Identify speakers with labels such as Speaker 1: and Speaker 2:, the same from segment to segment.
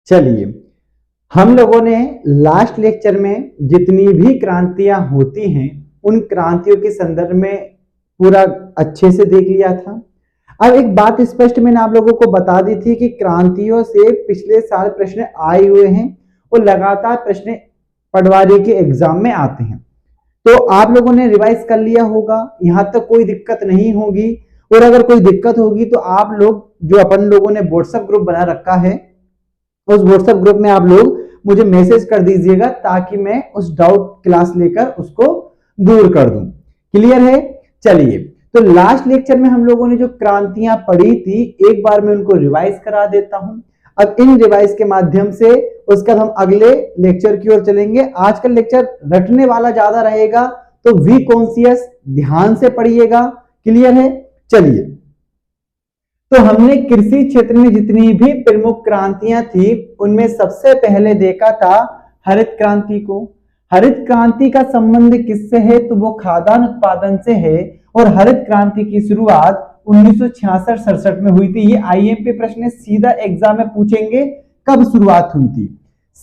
Speaker 1: चलिए, हम लोगों ने लास्ट लेक्चर में जितनी भी क्रांतियां होती हैं उन क्रांतियों के संदर्भ में पूरा अच्छे से देख लिया था। अब एक बात स्पष्ट मैंने आप लोगों को बता दी थी कि क्रांतियों से पिछले साल प्रश्न आए हुए हैं और लगातार प्रश्न पटवारी के एग्जाम में आते हैं, तो आप लोगों ने रिवाइज कर लिया होगा, यहां तक कोई दिक्कत नहीं होगी। और अगर कोई दिक्कत होगी तो आप लोग जो अपन लोगों ने व्हाट्सएप ग्रुप बना रखा है उस व्हाट्सएप ग्रुप में आप लोग मुझे मैसेज कर दीजिएगा ताकि मैं उस डाउट क्लास लेकर उसको दूर कर दूं। क्लियर है? चलिए, तो लास्ट लेक्चर में हम लोगों ने जो क्रांतियां पढ़ी थी एक बार मैं उनको रिवाइज करा देता हूं। अब इन रिवाइज के माध्यम से उसका हम अगले लेक्चर की ओर चलेंगे। आज का लेक्चर रटने वाला ज्यादा रहेगा, तो वी कॉन्शियस ध्यान से पढ़िएगा। क्लियर है? चलिए, तो हमने कृषि क्षेत्र में जितनी भी प्रमुख क्रांतियां थी उनमें सबसे पहले देखा था हरित क्रांति को। हरित क्रांति का संबंध किससे है? तो वो खाद्यान्न उत्पादन से है और हरित क्रांति की शुरुआत 1966-67 में हुई थी। ये आईएमपी प्रश्न सीधा एग्जाम में पूछेंगे कब शुरुआत हुई थी।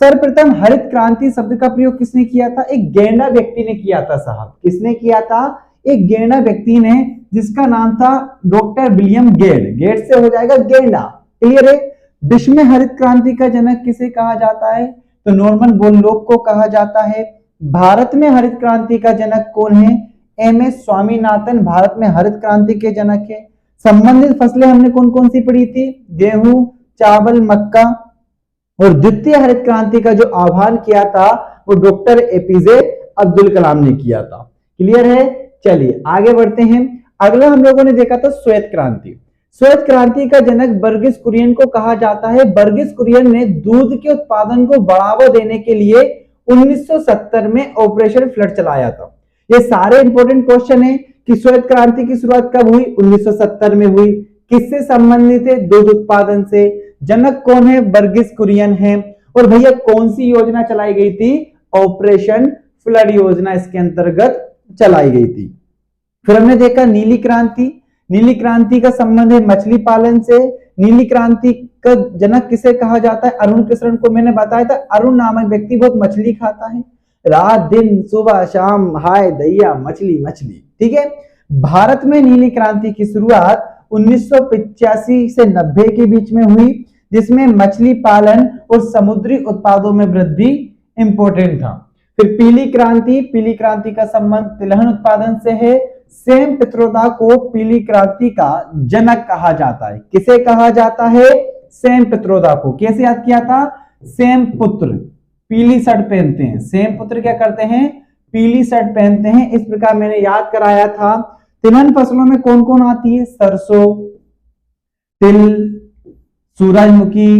Speaker 1: सर्वप्रथम हरित क्रांति शब्द का प्रयोग किसने किया था? एक गेंडा व्यक्ति ने किया था साहब। किसने किया था? एक गेंडा व्यक्ति ने, जिसका नाम था डॉक्टर विलियम गेट। गेट से हो जाएगा गेंडा। क्लियर है? विश्व में हरित क्रांति का जनक किसे कहा जाता है? तो नॉर्मन बोरलॉग को कहा जाता है। भारत में हरित क्रांति का जनक कौन है? एमएस स्वामीनाथन भारत में हरित क्रांति के जनक है। संबंधित फसलें हमने कौन कौन सी पढ़ी थी? गेहूं, चावल, मक्का। और द्वितीय हरित क्रांति का जो आह्वान किया था वो डॉक्टर एपीजे अब्दुल कलाम ने किया था। क्लियर है? चलिए आगे बढ़ते हैं। अगला हम लोगों ने देखा था श्वेत क्रांति। श्वेत क्रांति का जनक बर्गिस कुरियन को कहा जाता है। बर्गिस कुरियन ने दूध के उत्पादन को बढ़ावा देने के लिए 1970 में ऑपरेशन फ्लड चलाया था। ये सारे इंपॉर्टेंट क्वेश्चन है कि श्वेत क्रांति की शुरुआत कब हुई? 1970 में हुई। किससे संबंधित है? दूध उत्पादन से। जनक कौन है? बर्गिस कुरियन है। और भैया कौन सी योजना चलाई गई थी? ऑपरेशन फ्लड योजना इसके अंतर्गत चलाई गई थी। फिर हमने देखा नीली क्रांति। नीली क्रांति का संबंध है मछली पालन से। नीली क्रांति का जनक किसे कहा जाता है? अरुण कृष्ण को मैंने बताया था। अरुण नामक व्यक्ति बहुत मछली खाता है, रात दिन सुबह शाम, हाय दैया मछली मछली। ठीक है। भारत में नीली क्रांति की शुरुआत 1985 से 90 के बीच में हुई, जिसमें मछली पालन और समुद्री उत्पादों में वृद्धि इंपॉर्टेंट था। फिर पीली क्रांति। पीली क्रांति का संबंध तिलहन उत्पादन से है। सेम पित्रोदा को पीली क्रांति का जनक कहा जाता है। किसे कहा जाता है? सेम पित्रोदा को। कैसे याद किया था? सेम पुत्र पीली शर्ट पहनते हैं। सेम पुत्र क्या करते हैं? पीली शर्ट पहनते हैं। इस प्रकार मैंने याद कराया था। तिलहन फसलों में कौन कौन आती है? सरसों, तिल, सूरजमुखी,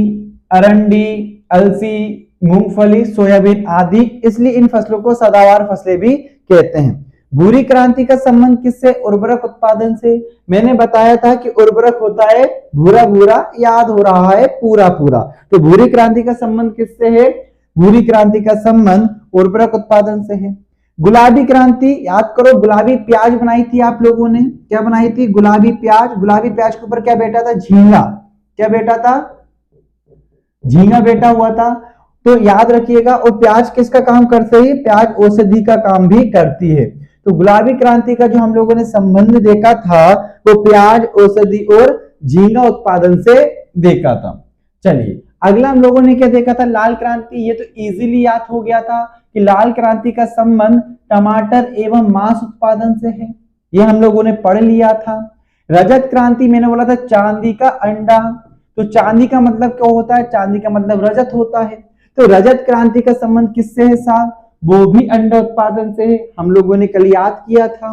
Speaker 1: अरंडी, अलसी, मूंगफली, सोयाबीन आदि। इसलिए इन फसलों को सदाबहार फसलें भी कहते हैं। भूरी क्रांति का संबंध किससे? उर्वरक उत्पादन से। मैंने बताया था कि उर्वरक होता है भूरा भूरा, याद हो रहा है पूरा पूरा। तो भूरी क्रांति का संबंध किससे है? भूरी क्रांति का संबंध उर्वरक उत्पादन से है। गुलाबी क्रांति, याद करो, गुलाबी प्याज बनाई थी आप लोगों ने। क्या बनाई थी? गुलाबी प्याज। गुलाबी प्याज के ऊपर क्या बैठा था? झींगा। क्या बेटा था? झींगा बेटा हुआ था। तो याद रखिएगा। और प्याज किसका काम करते है? प्याज औषधि का काम भी करती है। तो गुलाबी क्रांति का जो हम लोगों ने संबंध देखा था वो प्याज, औषधि और झींगा उत्पादन से देखा था। चलिए अगला हम लोगों ने क्या देखा था? लाल क्रांति। ये तो इजीली याद हो गया था कि लाल क्रांति का संबंध टमाटर एवं मांस उत्पादन से है। ये हम लोगों ने पढ़ लिया था। रजत क्रांति, मैंने बोला था चांदी का अंडा। तो चांदी का मतलब क्या होता है? चांदी का मतलब रजत होता है। तो रजत क्रांति का संबंध किससे है साहब? वो भी अंडा उत्पादन से है। हम लोगों ने कल याद किया था।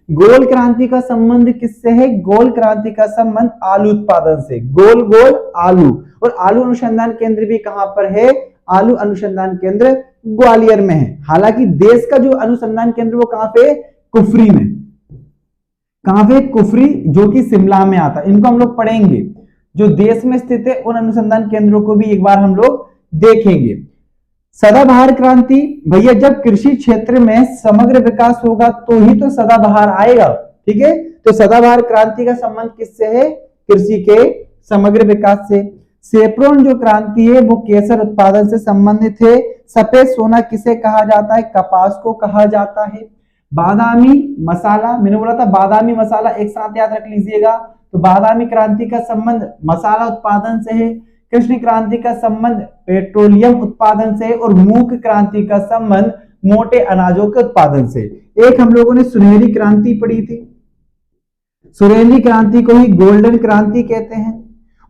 Speaker 1: गोल क्रांति का संबंध किससे है? गोल क्रांति का संबंध आलू उत्पादन से। गोल गोल आलू। और आलू अनुसंधान केंद्र भी कहां पर है? आलू अनुसंधान केंद्र ग्वालियर में है। हालांकि देश का जो अनुसंधान केंद्र वो कहां पे? कुफरी में। कहां पे? कुफरी, जो कि शिमला में आता है। इनको हम लोग पढ़ेंगे। जो देश में स्थित है उन अनुसंधान केंद्रों को भी एक बार हम लोग देखेंगे। सदाबहार क्रांति, भैया जब कृषि क्षेत्र में समग्र विकास होगा तो ही तो सदाबहार आएगा। ठीक है। तो सदाबहार क्रांति का संबंध किससे है? कृषि के समग्र विकास से। सेप्रोन जो क्रांति है वो केसर उत्पादन से संबंधित है। सफेद सोना किसे कहा जाता है? कपास को कहा जाता है। बादामी मसाला, मैंने बोला था बादामी मसाला एक साथ याद रख लीजिएगा। तो बादामी क्रांति का संबंध मसाला उत्पादन से है। कृष्ण क्रांति का संबंध पेट्रोलियम उत्पादन से और मूक क्रांति का संबंध मोटे अनाजों के उत्पादन से। एक हम लोगों ने सुनहरी क्रांति पढ़ी थी, सुनहरी क्रांति को ही गोल्डन क्रांति कहते हैं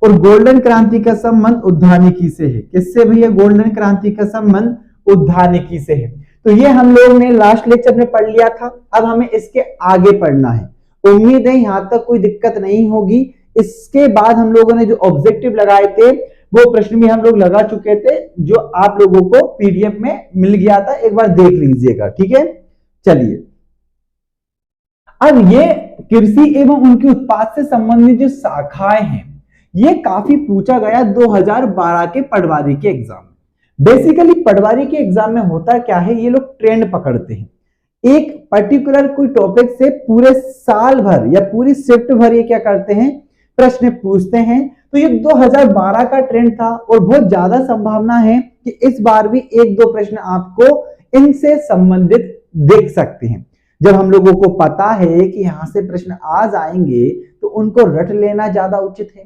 Speaker 1: और गोल्डन क्रांति का संबंध उद्यानिकी से है। किससे भैया? गोल्डन क्रांति का संबंध उद्यानिकी से है। तो ये हम लोग ने लास्ट लेक्चर में पढ़ लिया था। अब हमें इसके आगे पढ़ना है। उम्मीद है यहां तक कोई दिक्कत नहीं होगी। इसके बाद हम लोगों ने जो ऑब्जेक्टिव लगाए थे वो प्रश्न भी हम लोग लगा चुके थे, जो आप लोगों को पीडीएफ में मिल गया था, एक बार देख लीजिएगा। ठीक है, चलिए अब ये कृषि एवं उनके उत्पाद से संबंधित जो शाखाएं हैं ये काफी पूछा गया 2012 के पटवारी के एग्जाम में। बेसिकली पटवारी के एग्जाम में होता क्या है, ये लोग ट्रेंड पकड़ते हैं, एक पर्टिकुलर कोई टॉपिक से पूरे साल भर या पूरी शिफ्ट भर ये क्या करते हैं, प्रश्न पूछते हैं। तो ये 2012 का ट्रेंड था और बहुत ज्यादा संभावना है कि इस बार भी एक दो प्रश्न आपको इनसे संबंधित देख सकते हैं। जब हम लोगों को पता है कि यहां से प्रश्न आ जाएंगे तो उनको रट लेना ज्यादा उचित है।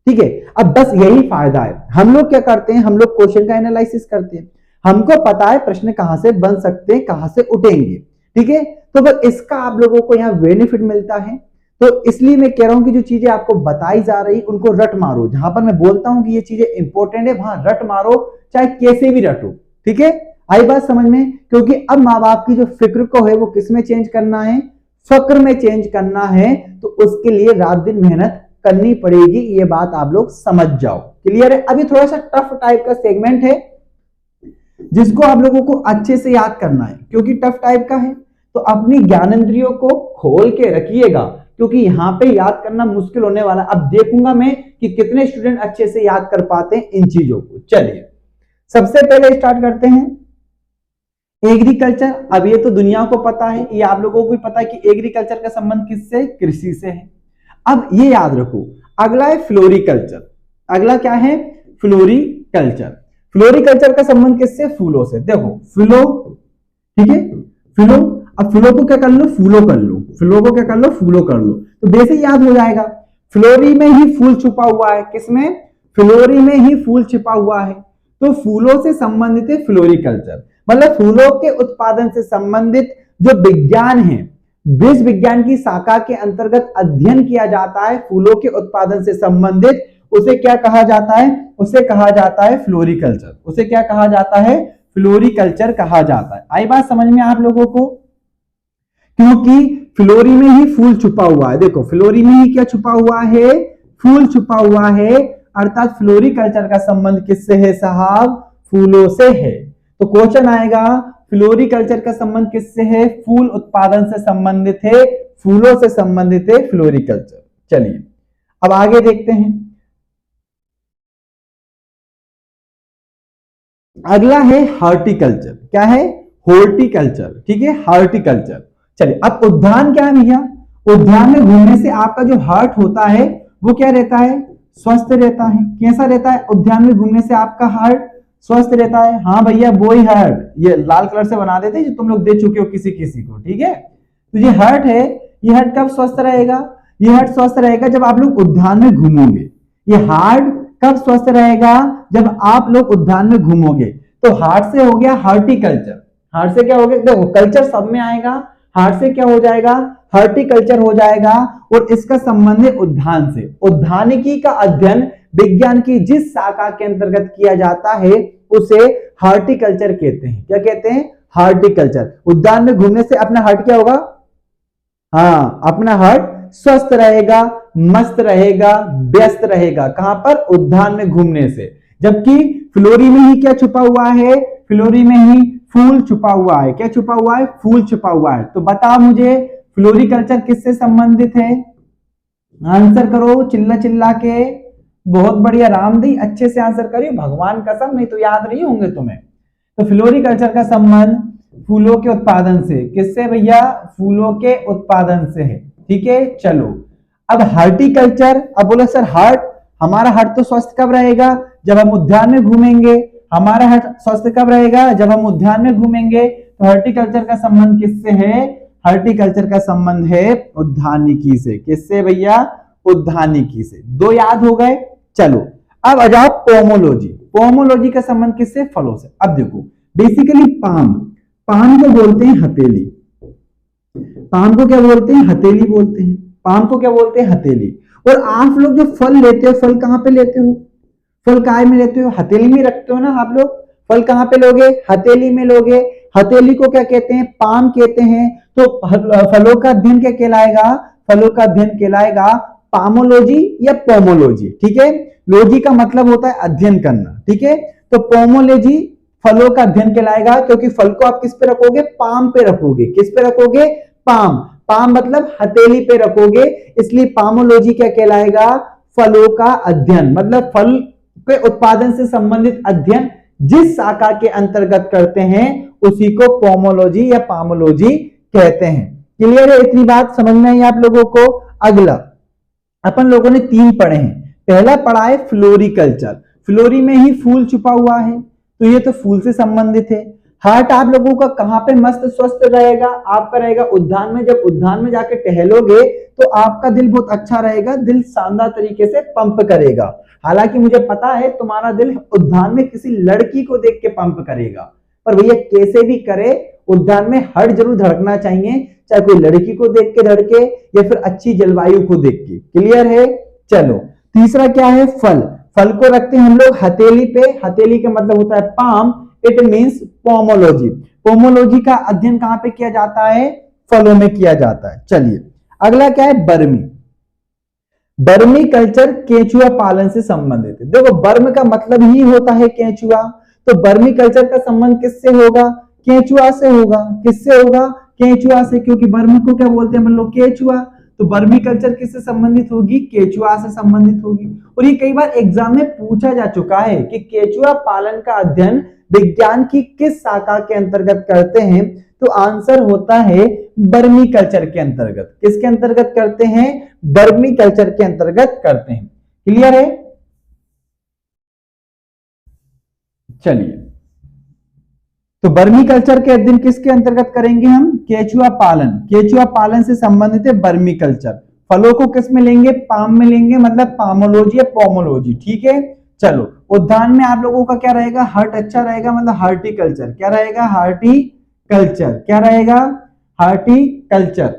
Speaker 1: ठीक है, अब बस यही फायदा है। हम लोग क्या करते हैं, हम लोग क्वेश्चन का एनालिसिस करते हैं, हमको पता है प्रश्न कहां से बन सकते हैं, कहां से उठेंगे। ठीक है, तो बस इसका आप लोगों को यहाँ बेनिफिट मिलता है। तो इसलिए मैं कह रहा हूं कि जो चीजें आपको बताई जा रही उनको रट मारो। जहां पर मैं बोलता हूं कि ये चीजें इंपॉर्टेंट है वहां रट मारो, चाहे कैसे भी रटो। ठीक है, आई बात समझ में? क्योंकि अब माँ बाप की जो फिक्र को है वो किस में चेंज करना है, फक्र में चेंज करना है। तो उसके लिए रात दिन मेहनत करनी पड़ेगी, ये बात आप लोग समझ जाओ। क्लियर है? अभी थोड़ा सा टफ टाइप का सेगमेंट है जिसको आप लोगों को अच्छे से याद करना है। क्योंकि टफ टाइप का है तो अपनी ज्ञानेंद्रियों को खोल के रखिएगा, क्योंकि यहां पे याद करना मुश्किल होने वाला। अब देखूंगा मैं कि कितने स्टूडेंट अच्छे से याद कर पाते हैं इन चीजों को। चलिए सबसे पहले स्टार्ट करते हैं एग्रीकल्चर। अब ये तो दुनिया को पता है, ये आप लोगों को भी पता है कि एग्रीकल्चर का संबंध किससे? कृषि से है। अब ये याद रखो, अगला है फ्लोरिकल्चर। अगला क्या है? फ्लोरिकल्चर। फ्लोरिकल्चर का संबंध किससे? फूलों से। देखो फ्लो, ठीक है, फ्लो। अब फ्लो को क्या कर लो? फूलो कर लो। फ्लो को क्या कर लो? फूलो कर लो। तो वैसे याद हो जाएगा, फ्लोरी में ही फूल छुपा हुआ है। किसमें? फ्लोरी में ही फूल छिपा हुआ है। तो फूलों से संबंधित है फ्लोरिकल्चर, मतलब फूलों के उत्पादन से संबंधित जो विज्ञान है, बीज विज्ञान की शाखा के अंतर्गत अध्ययन किया जाता है फूलों के उत्पादन से संबंधित, उसे क्या कहा जाता है? उसे कहा जाता है फ्लोरिकल्चर। उसे क्या कहा जाता है? फ्लोरिकल्चर कहा जाता है। आई बात समझ में आप लोगों को? क्योंकि फ्लोरी में ही फूल छुपा हुआ है। देखो फ्लोरी में ही क्या छुपा हुआ है? फूल छुपा हुआ है। अर्थात फ्लोरिकल्चर का संबंध किससे है साहब? फूलों से है। तो क्वेश्चन आएगा फ्लोरिकल्चर का संबंध किससे है? फूल उत्पादन से संबंधित है, फूलों से संबंधित है फ्लोरिकल्चर। चलिए अब आगे देखते हैं। अगला है हॉर्टिकल्चर। क्या है? हॉर्टिकल्चर। ठीक है, हॉर्टिकल्चर। चलिए अब उद्यान क्या है भैया? उद्यान में घूमने से आपका जो हार्ट होता है वो क्या रहता है? स्वस्थ रहता है। कैसा रहता है? उद्यान में घूमने से आपका हार्ट स्वस्थ रहता है। हाँ भैया वो ही हार्ट, ये लाल कलर से बना देते हैं जो तुम लोग दे चुके हो किसी किसी को। ठीक है, तो ये हार्ट है, ये हार्ट कब स्वस्थ रहेगा? ये हार्ट स्वस्थ रहेगा जब आप लोग उद्यान में घूमोगे। ये हार्ट कब स्वस्थ रहेगा? जब आप लोग उद्यान में घूमोगे। तो हार्ट से हो गया हॉर्टिकल्चर। हार्ट से क्या हो गया? देखो कल्चर सब में आएगा, हार्ट से क्या हो जाएगा? हॉर्टिकल्चर हो जाएगा। और इसका संबंध है उद्यान से। उद्यानिकी का अध्ययन विज्ञान की जिस शाखा के अंतर्गत किया जाता है उसे हॉर्टिकल्चर कहते हैं। क्या कहते हैं? हॉर्टिकल्चर। उद्यान में घूमने से अपना हार्ट क्या होगा? हाँ, अपना हार्ट स्वस्थ रहेगा, मस्त रहेगा, व्यस्त रहेगा। कहां पर? उद्यान में घूमने से। जबकि फ्लोरी में ही क्या छुपा हुआ है? फ्लोरी में ही फूल छुपा हुआ है। क्या छुपा हुआ है? फूल छुपा हुआ है। तो बता मुझे फ्लोरिकल्चर किससे संबंधित है? आंसर करो चिल्ला चिल्ला के। बहुत बढ़िया रामदेव, अच्छे से आंसर करिए, भगवान कसम, नहीं तो याद नहीं होंगे तुम्हें। तो फ्लोरिकल्चर का संबंध फूलों के उत्पादन से। किससे भैया? फूलों के उत्पादन से है। ठीक है, चलो अब हॉर्टिकल्चर। अब बोलो सर हार्ट, हमारा हार्ट तो स्वस्थ कब रहेगा? जब हम उद्यान में घूमेंगे। हमारा हार्ट स्वस्थ कब रहेगा? जब हम उद्यान में घूमेंगे। तो हॉर्टिकल्चर का संबंध किससे है? हॉर्टिकल्चर का संबंध है उद्यानिकी से। किससे भैया? उद्यानिकी से। दो याद हो गए। चलो अब आ जाओ पोमोलॉजी। पोमोलॉजी का संबंध किससे? फलों से। अब देखो बेसिकली पाम को बोलते हैं हथेली। पाम को क्या बोलते हैं? हथेली बोलते हैं। पाम को क्या बोलते हैं? हथेली। और आप लोग जो फल लेते हो, फल कहां पे लेते हो? फल काय में लेते हो? हथेली में रखते हो ना आप लोग। फल कहां पे लोगे? हथेली में लोगे। हथेली को क्या कहते हैं? पाम कहते हैं। तो फलों का अध्ययन क्या कहलाएगा? फलों का अध्ययन कहलाएगा पामोलॉजी या पोमोलॉजी। ठीक है, लॉजी का मतलब होता है अध्ययन करना। ठीक है, तो पोमोलॉजी फलों का अध्ययन कहलाएगा, क्योंकि फल को आप किस पे रखोगे? पाम पे रखोगे। किस पे रखोगे? पाम। पाम मतलब हथेली पे रखोगे, इसलिए पामोलॉजी क्या कहलाएगा? फलों का अध्ययन, मतलब फल के उत्पादन से संबंधित अध्ययन जिस शाखा के अंतर्गत करते हैं उसी को पोमोलॉजी या पामोलॉजी कहते हैं। क्लियर है? इतनी बात समझ में आई आप लोगों को? अगला अपन लोगों ने 3 पढ़े हैं। पहला पढ़ा है फ्लोरिकल्चर। फ्लोरी में ही फूल छुपा हुआ है, तो ये तो फूल से संबंधित है। हार्ट आप लोगों का कहां पे मस्त स्वस्थ रहेगा? आपका रहेगा उद्यान में। जब उद्यान में जाके टहलोगे तो आपका दिल बहुत अच्छा रहेगा, दिल शानदार तरीके से पंप करेगा। हालांकि मुझे पता है तुम्हारा दिल उद्यान में किसी लड़की को देख के पंप करेगा, पर भैया कैसे भी करे उद्यान में हार्ट जरूर धड़कना चाहिए, चाहे कोई लड़की को देख के धड़के या फिर अच्छी जलवायु को देख के। क्लियर है? चलो तीसरा क्या है? फल। फल को रखते हैं हम लोग हथेली पे। हथेली का मतलब होता है palm. It means pomology. Pomology का अध्ययन कहां पे किया जाता है? फलों में किया जाता है। चलिए अगला क्या है? बर्मी। बर्मी कल्चर केंचुआ पालन से संबंधित है। देखो बर्म का मतलब ही होता है केंचुआ, तो बर्मी कल्चर का संबंध किससे होगा? केंचुआ से होगा। किससे होगा? केंचुआ से, क्योंकि बर्मी को क्या बोलते हैं हम लोग? केंचुआ। तो बर्मी कल्चर किससे संबंधित होगी? केंचुआ से संबंधित होगी। और ये कई बार एग्जाम में पूछा जा चुका है कि केंचुआ पालन का अध्ययन विज्ञान की किस शाखा के अंतर्गत करते हैं? तो आंसर होता है बर्मी कल्चर के अंतर्गत। किसके अंतर्गत करते हैं? बर्मी कल्चर के अंतर्गत करते हैं। क्लियर है? चलिए तो बर्मी कल्चर के अध्ययन किसके अंतर्गत करेंगे हम? केंचुआ पालन। केंचुआ पालन से संबंधित है बर्मी कल्चर। फलों को किस में लेंगे? पाम में लेंगे, मतलब पामोलॉजी या पोमोलॉजी। ठीक है, चलो उद्यान में आप लोगों का क्या रहेगा? हार्ट अच्छा रहेगा, मतलब हार्टिकल्चर। क्या रहेगा? हार्टिकल्चर। क्या रहेगा? हार्टिकल्चर।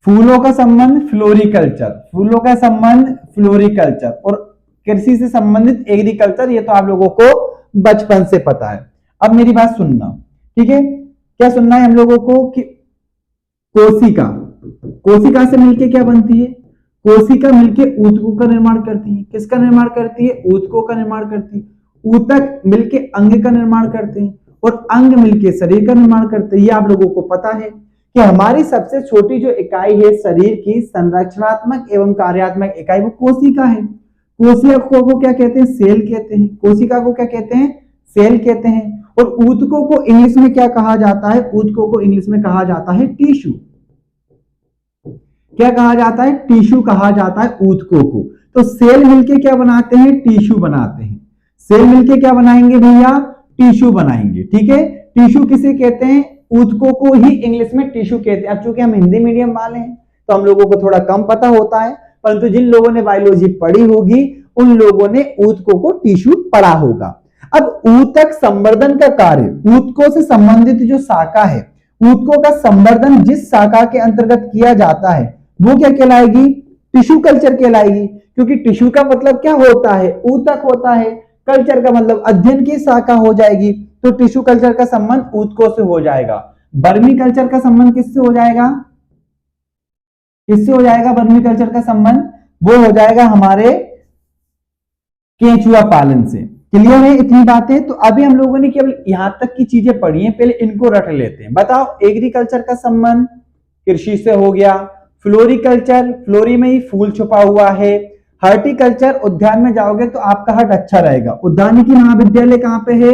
Speaker 1: फूलों का संबंध फ्लोरिकल्चर। फूलों का संबंध फ्लोरिकल्चर। और कृषि से संबंधित एग्रीकल्चर। ये तो आप लोगों को बचपन से पता है। अब मेरी बात सुनना, ठीक है? क्या सुनना है हम लोगों को? कि कोशिका, कोशिका से मिलके क्या बनती है? कोशिका मिलके ऊतकों का निर्माण करती है। किसका निर्माण करती है? ऊतकों का निर्माण करती है। ऊतक मिलके अंग का निर्माण करते हैं और अंग मिलके शरीर का निर्माण करते हैं। ये आप लोगों को पता है कि हमारी सबसे छोटी जो इकाई है शरीर की, संरचनात्मक एवं कार्यात्मक इकाई, वो कोशिका है। कोशिका को क्या कहते हैं? सेल कहते हैं। कोशिका को क्या कहते हैं? सेल कहते हैं। और ऊतकों को इंग्लिश में क्या कहा जाता है? ऊतकों को इंग्लिश में कहा जाता है टिश्यू। क्या कहा जाता है? टिश्यू कहा जाता है ऊतकों को। तो सेल मिलके क्या बनाते हैं? टिश्यू बनाते हैं। सेल मिलके क्या बनाएंगे भैया? टिश्यू बनाएंगे। ठीक है, टिश्यू किसे कहते हैं? ऊतकों को ही इंग्लिश में टिश्यू कहते हैं। अब चूंकि हम हिंदी मीडियम वाले हैं तो हम लोगों को थोड़ा कम पता होता है, परंतु जिन लोगों ने बायोलॉजी पढ़ी होगी उन लोगों ने ऊतकों को टिश्यू पढ़ा होगा। अब ऊतक संवर्धन का कार्य, ऊतकों से संबंधित जो शाखा है, ऊतकों का संवर्धन जिस शाखा के अंतर्गत किया जाता है वो क्या कहलाएगी? टिश्यू कल्चर कहलाएगी। क्योंकि टिश्यू का मतलब क्या होता है? ऊतक होता है। कल्चर का मतलब अध्ययन की शाखा हो जाएगी, तो टिश्यू कल्चर का संबंध ऊतकों से हो जाएगा। बर्मी कल्चर का संबंध किससे हो जाएगा? किससे हो जाएगा बर्मी कल्चर का संबंध? वो हो जाएगा हमारे केंचुआ पालन से। क्लियर है इतनी बातें? तो अभी हम लोगों ने केवल यहां तक की चीजें पढ़ी हैं, पहले इनको रट लेते हैं। बताओ, एग्रीकल्चर का संबंध कृषि से हो गया। फ्लोरिकल्चर, फ्लोरी में ही फूल छुपा हुआ है। हॉर्टिकल्चर, उद्यान में जाओगे तो आपका हार्ट अच्छा रहेगा। उद्यानिकी महाविद्यालय कहां पे है?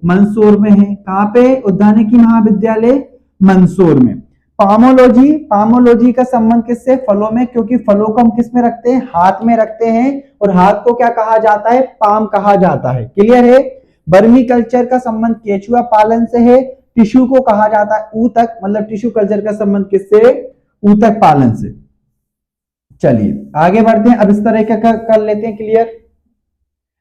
Speaker 1: मंदसौर में है। कहां पे? उद्यानिकी महाविद्यालय मंदसौर में। पामोलॉजी, पामोलॉजी का संबंध किससे? फलों में, क्योंकि फलों को हम किस में रखते हैं? हाथ में रखते हैं, और हाथ को क्या कहा जाता है? पाम कहा जाता है। क्लियर है? वर्मी कल्चर का संबंध केचुआ पालन से है। टिश्यू को कहा जाता है ऊतक, मतलब टिश्यू कल्चर का संबंध किससे? ऊतक पालन से। चलिए आगे बढ़ते हैं, अब इस तरह का कर लेते हैं क्लियर।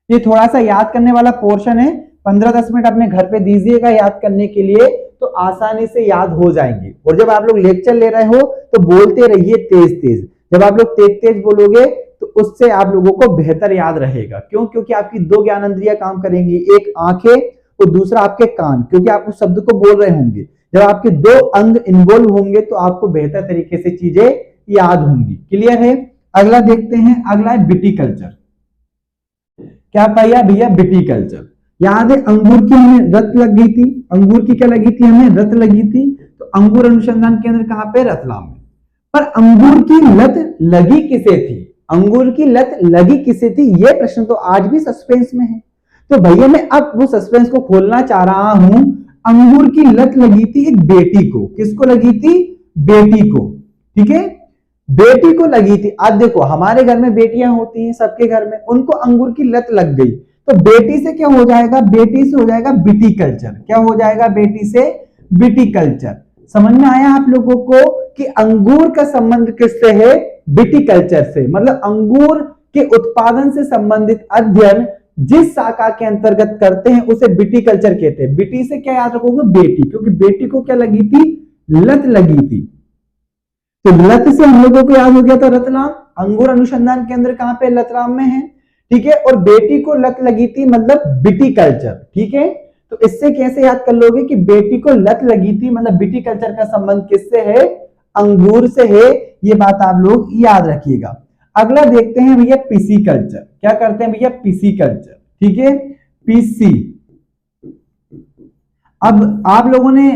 Speaker 1: ये थोड़ा सा याद करने वाला पोर्शन है, 15-10 मिनट अपने घर पे दीजिएगा याद करने के लिए, तो आसानी से याद हो जाएंगे। और जब आप लोग लेक्चर ले रहे हो तो बोलते रहिए तेज तेज। जब आप लोग तेज तेज बोलोगे तो उससे आप लोगों को बेहतर याद रहेगा। क्यों? क्योंकि आपकी दो ज्ञानेंद्रियां काम करेंगी, एक आंखें और दूसरा आपके कान, क्योंकि आप उस शब्द को बोल रहे होंगे। जब आपके दो अंग इन्वॉल्व होंगे तो आपको बेहतर तरीके से चीजें याद होंगी। क्लियर है? अगला देखते हैं, अगला है विटिकल्चर। क्या पाया भैया? विटिकल्चर। याद है अंगूर की हमें रत लग गई थी, अंगूर की क्या लगी थी? हमें रत लगी थी। तो अंगूर अनुसंधान केंद्र कहां पे? रतलाम में। पर अंगूर की लत लगी किसे थी? अंगूर की लत लगी किसे थी? यह प्रश्न तो आज भी सस्पेंस में है। तो भैया मैं अब वो सस्पेंस को खोलना चाह रहा हूं। अंगूर की लत लगी थी एक बेटी को। किसको लगी थी? बेटी को। ठीक है, बेटी को लगी थी। आज देखो हमारे घर में बेटियां होती हैं, सबके घर में, उनको अंगूर की लत लग गई तो बेटी से क्या हो जाएगा? बेटी से हो जाएगा विटिकल्चर। क्या हो जाएगा? बेटी से विटिकल्चर। समझ में आया आप लोगों को कि अंगूर का संबंध किससे है? विटिकल्चर से। मतलब अंगूर के उत्पादन से संबंधित अध्ययन जिस शाखा के अंतर्गत करते हैं उसे विटिकल्चर कहते हैं। विटि से क्या याद रखोगे? बेटी, क्योंकि बेटी को क्या लगी थी? लत लगी थी। तो लत से हम लोगों को याद हो गया था रतलाम। अंगूर अनुसंधान केंद्र कहां पे? रतलाम में है। ठीक है, और बेटी को लत लगी थी मतलब विटिकल्चर। ठीक है, तो इससे कैसे याद कर लोगे कि बेटी को लत लगी थी मतलब विटिकल्चर का संबंध किससे है? अंगूर से है। ये बात आप लोग याद रखिएगा। अगला देखते हैं भैया पिसीकल्चर। क्या करते हैं भैया? पिसीकल्चर। ठीक है, पीसी। अब आप लोगों ने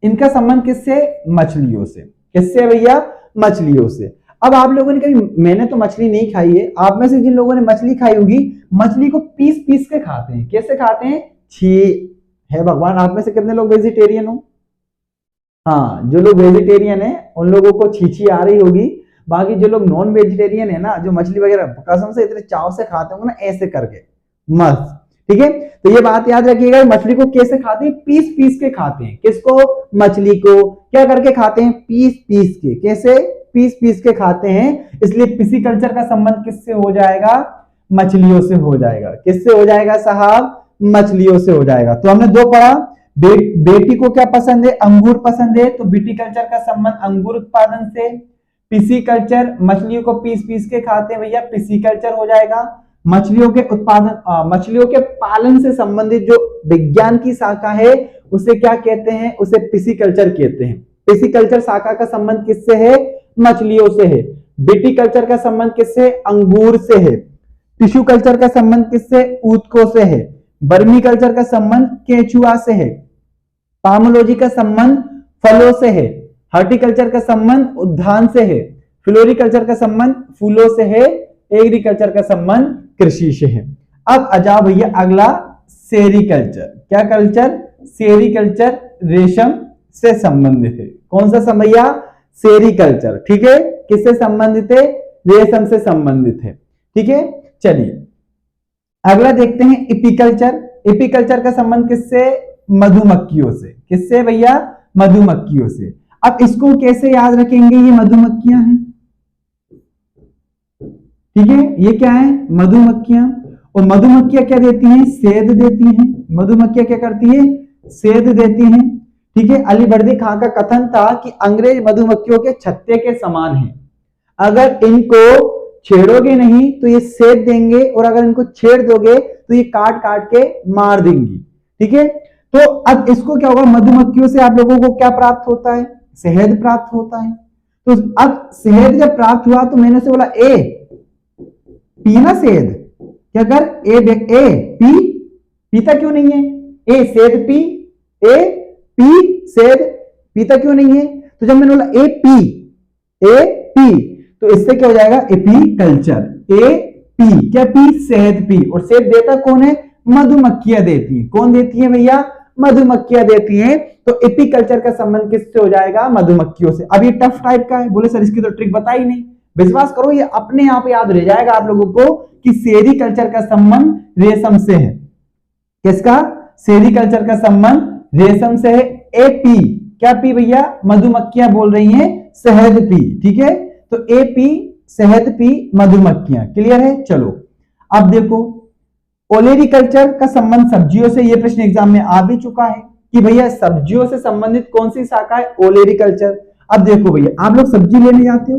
Speaker 1: इनका संबंध किससे? मछलियों से। किससे भैया? मछलियों से। अब आप लोगों ने कभी, मैंने तो मछली नहीं खाई है, आप में से जिन लोगों ने मछली खाई होगी, मछली को पीस पीस के खाते हैं। कैसे खाते हैं? छी है भगवान, आप में से कितने लोग वेजिटेरियन हो? हाँ, जो लोग वेजिटेरियन है उन लोगों को छीछी आ रही होगी। बाकी जो लोग नॉन वेजिटेरियन है ना, जो मछली वगैरह कसम से इतने चाव से खाते होंगे ना, ऐसे करके मस्त। ठीक है, तो ये बात याद रखिएगा, मछली को कैसे खाते हैं? पीस पीस के खाते हैं। किसको? मछली को। क्या करके खाते हैं? पीस पीस के। कैसे? पीस पीस के खाते हैं। इसलिए पिसीकल्चर का संबंध किससे हो जाएगा? मछलियों से हो जाएगा। किससे हो जाएगा साहब? मछलियों से हो जाएगा। तो हमने दो पढ़ा, बेटी को क्या पसंद है? अंगूर पसंद है, तो विटिकल्चर का संबंध अंगूर उत्पादन से। पिसीकल्चर, मछलियों को पीस पीस के खाते हैं भैया, पिसीकल्चर हो जाएगा। मछलियों के उत्पादन, मछलियों के पालन से संबंधित जो विज्ञान की शाखा है उसे क्या कहते हैं? उसे पिसीकल्चर कहते हैं। पिसीकल्चर शाखा का संबंध किससे है? मछलियों से है। विटिकल्चर का संबंध किससे? अंगूर से है। टिश्यू कल्चर का संबंध किससे? ऊतकों से है। वर्मी कल्चर का संबंध केचुआ से है। पामोलॉजी का संबंध फलों से है। हॉर्टिकल्चर का संबंध उद्यान से है। फ्लोरिकल्चर का संबंध फूलों से है। एग्रीकल्चर का संबंध कृषि से है। अब आ जाओ भैया अगला, सेरीकल्चर। क्या कल्चर? सेरीकल्चर रेशम से संबंधित है। कौन सा भैया? सेरीकल्चर। ठीक है, किससे संबंधित है? रेशम से संबंधित है। ठीक है, चलिए अगला देखते हैं एपीकल्चर। एपीकल्चर का संबंध किससे? मधुमक्खियों से। किससे भैया? मधुमक्खियों से। अब इसको कैसे याद रखेंगे? ये मधुमक्खियां हैं। ठीक है, ये क्या है? मधुमक्खियां। और मधुमक्खियां क्या देती हैं? शहद देती हैं। मधुमक्खियां क्या करती है? शहद देती हैं। ठीक है, अलीवर्दी खां का कथन था कि अंग्रेज मधुमक्खियों के छत्ते के समान है, अगर इनको छेड़ोगे नहीं तो ये शहद देंगे, और अगर इनको छेड़ दोगे तो ये काट काट के मार देंगी। ठीक है, तो अब इसको क्या होगा? मधुमक्खियों से आप लोगों को क्या प्राप्त होता है? शहद प्राप्त होता है। तो अब शहद जब प्राप्त हुआ तो मैंने से बोला ए पीना शहद। क्या कर? ए पी, पीता क्यों नहीं है? ए शहद पी, ए पी शहद, पीता क्यों नहीं है? तो जब मैंने बोला ए पी, तो इससे क्या हो जाएगा? एपीकल्चर। ए पी, क्या पी? शहद पी। और शहद देता कौन है? मधुमक्खियां देती है। कौन देती है भैया? मधुमक्खियां देती हैं। तो एपीकल्चर का संबंध किससे हो जाएगा? मधुमक्खियों से। अब ये टफ टाइप का है, बोले सर इसकी तो ट्रिक बताई नहीं। विश्वास करो ये अपने आप याद रह जाएगा आप लोगों को कि सेरीकल्चर का संबंध रेशम से है। किसका? सेरीकल्चर का संबंध रेशम से है। एपी क्या पी भैया? मधुमक्खियां बोल रही हैं शहद पी, ठीक है। तो एपी शहद पी मधुमक्खियां, क्लियर है। चलो अब देखो ओलेरिकल्चर का संबंध सब्जियों से, यह प्रश्न एग्जाम में आ भी चुका है कि भैया सब्जियों से संबंधित कौन सी शाखा है? ओलेरिकल्चर। अब देखो भैया आप लोग सब्जी लेने जाते हो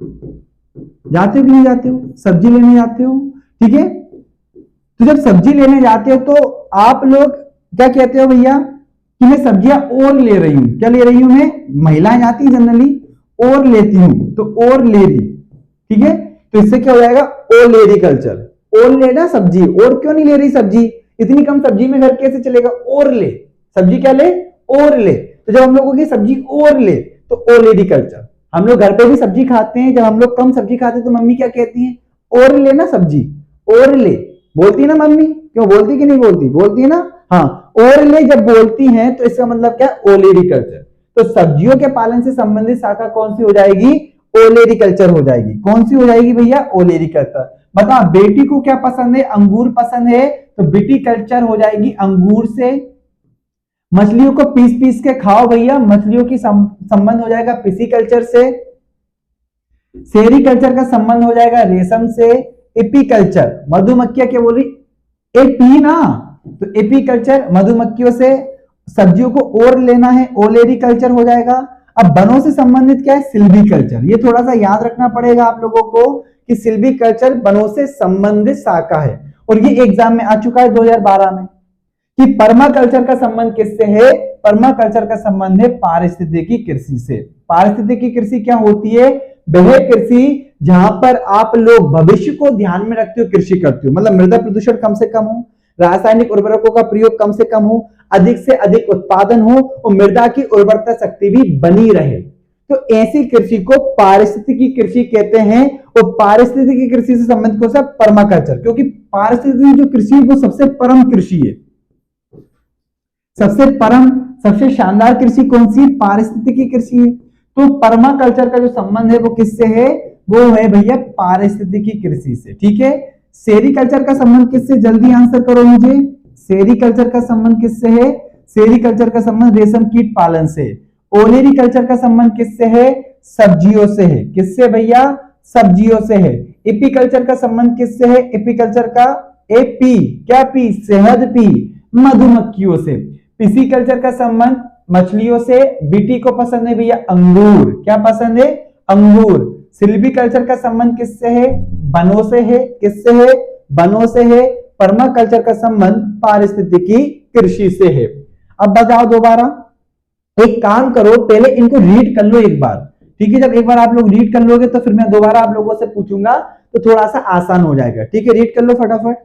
Speaker 1: कि नहीं जाते हो? सब्जी लेने जाते हो, ठीक है। तो जब सब्जी लेने जाते हो तो आप लोग क्या कहते हो भैया कि मैं सब्जियां और ले रही हूं। क्या ले रही हूं? मैं, महिलाएं जाती है जनरली, और लेती हूं, तो और ले रही, ठीक है। तो इससे क्या हो जाएगा? ओलेरिकल्चर। और लेना सब्जी, और क्यों नहीं ले रही सब्जी? इतनी कम सब्जी में घर कैसे चलेगा? और ले सब्जी, क्या ले? और ले। तो जब हम लोगों की सब्जी और ले तो ओलेरिकल्चर। हम लोग घर पे भी सब्जी खाते हैं, जब हम लोग कम सब्जी खाते हैं तो मम्मी क्या कहती है? और ले ना सब्जी, और ले। बोलती है ना मम्मी? क्यों बोलती कि नहीं बोलती? बोलती है ना, हाँ। और ले जब बोलती हैं तो इसका मतलब क्या? ओलेरिकल्चर। तो सब्जियों के पालन से संबंधित शाखा कौन सी हो जाएगी? ओलेरिकल्चर हो जाएगी। कौन सी हो जाएगी भैया? ओलेरिकल्चर। बता बेटी को क्या पसंद है? अंगूर पसंद है, तो विटिकल्चर हो जाएगी अंगूर से। मछलियों को पीस पीस के खाओ भैया, मछलियों की संबंध हो जाएगा पिसीकल्चर से। सेरीकल्चर का संबंध हो जाएगा रेशम से। एपीकल्चर, मधुमक्खियां क्या बोल रही? एपी ना, तो एपीकल्चर मधुमक्खियों से। सब्जियों को और लेना है, ओलेरिकल्चर हो जाएगा। अब वनों से संबंधित क्या है? सिल्वीकल्चर। ये थोड़ा सा याद रखना पड़ेगा आप लोगों को कि सिल्वीकल्चर वनों से संबंधित शाखा है, और ये एग्जाम में आ चुका है 2012 में। कि पर्माकल्चर का संबंध किससे है? पर्माकल्चर का संबंध है पारिस्थितिकी कृषि से। पारिस्थितिकी कृषि क्या होती है? वह कृषि जहां पर आप लोग भविष्य को ध्यान में रखते हो कृषि करते हो, मतलब मृदा प्रदूषण कम से कम हो, रासायनिक उर्वरकों का प्रयोग कम से कम हो, अधिक से अधिक उत्पादन हो और मृदा की उर्वरता शक्ति भी बनी रहे। तो ऐसी कृषि को पारिस्थितिकी कृषि कहते हैं। और पारिस्थितिकी कृषि से संबंधित कौन सा? पर्माकल्चर। क्योंकि पारिस्थितिकी जो कृषि है वो सबसे परम कृषि है। सबसे परम, सबसे शानदार कृषि कौन सी? पारिस्थितिकी कृषि है। तो पर्माकल्चर का जो संबंध है वो किससे है? वो है भैया पारिस्थितिकी कृषि से, ठीक है। सेरीकल्चर का संबंध किससे? जल्दी आंसर करो मुझे। सेरीकल्चर का संबंध किससे है? सेरीकल्चर का संबंध रेशम कीट पालन से। ओलेरिकल्चर का संबंध किससे है? सब्जियों से है। किससे भैया? सब्जियों से है। एपीकल्चर का संबंध किससे है? एपीकल्चर का एपी क्या पी? शहद पी मधुमक्खियों से। पिसीकल्चर का संबंध मछलियों से। बीटी को पसंद है भैया अंगूर। क्या पसंद है? अंगूर। सिल्वीकल्चर का संबंध किससे है? वनों से है। किससे है? वनों से है। पर्माकल्चर का संबंध पारिस्थितिकी कृषि से है। अब बताओ दोबारा, एक काम करो पहले इनको रीड कर लो एक बार, ठीक है। जब एक बार आप लोग रीड कर लोगे तो फिर मैं दोबारा आप लोगों से पूछूंगा तो थोड़ा सा आसान हो जाएगा, ठीक है। रीड कर लो फटाफट।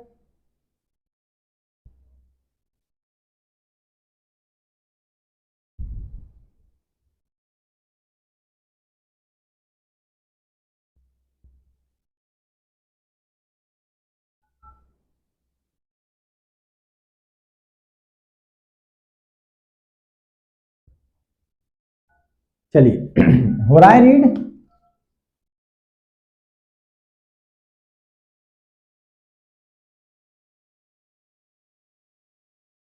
Speaker 1: चलिए हो रहा है रीड।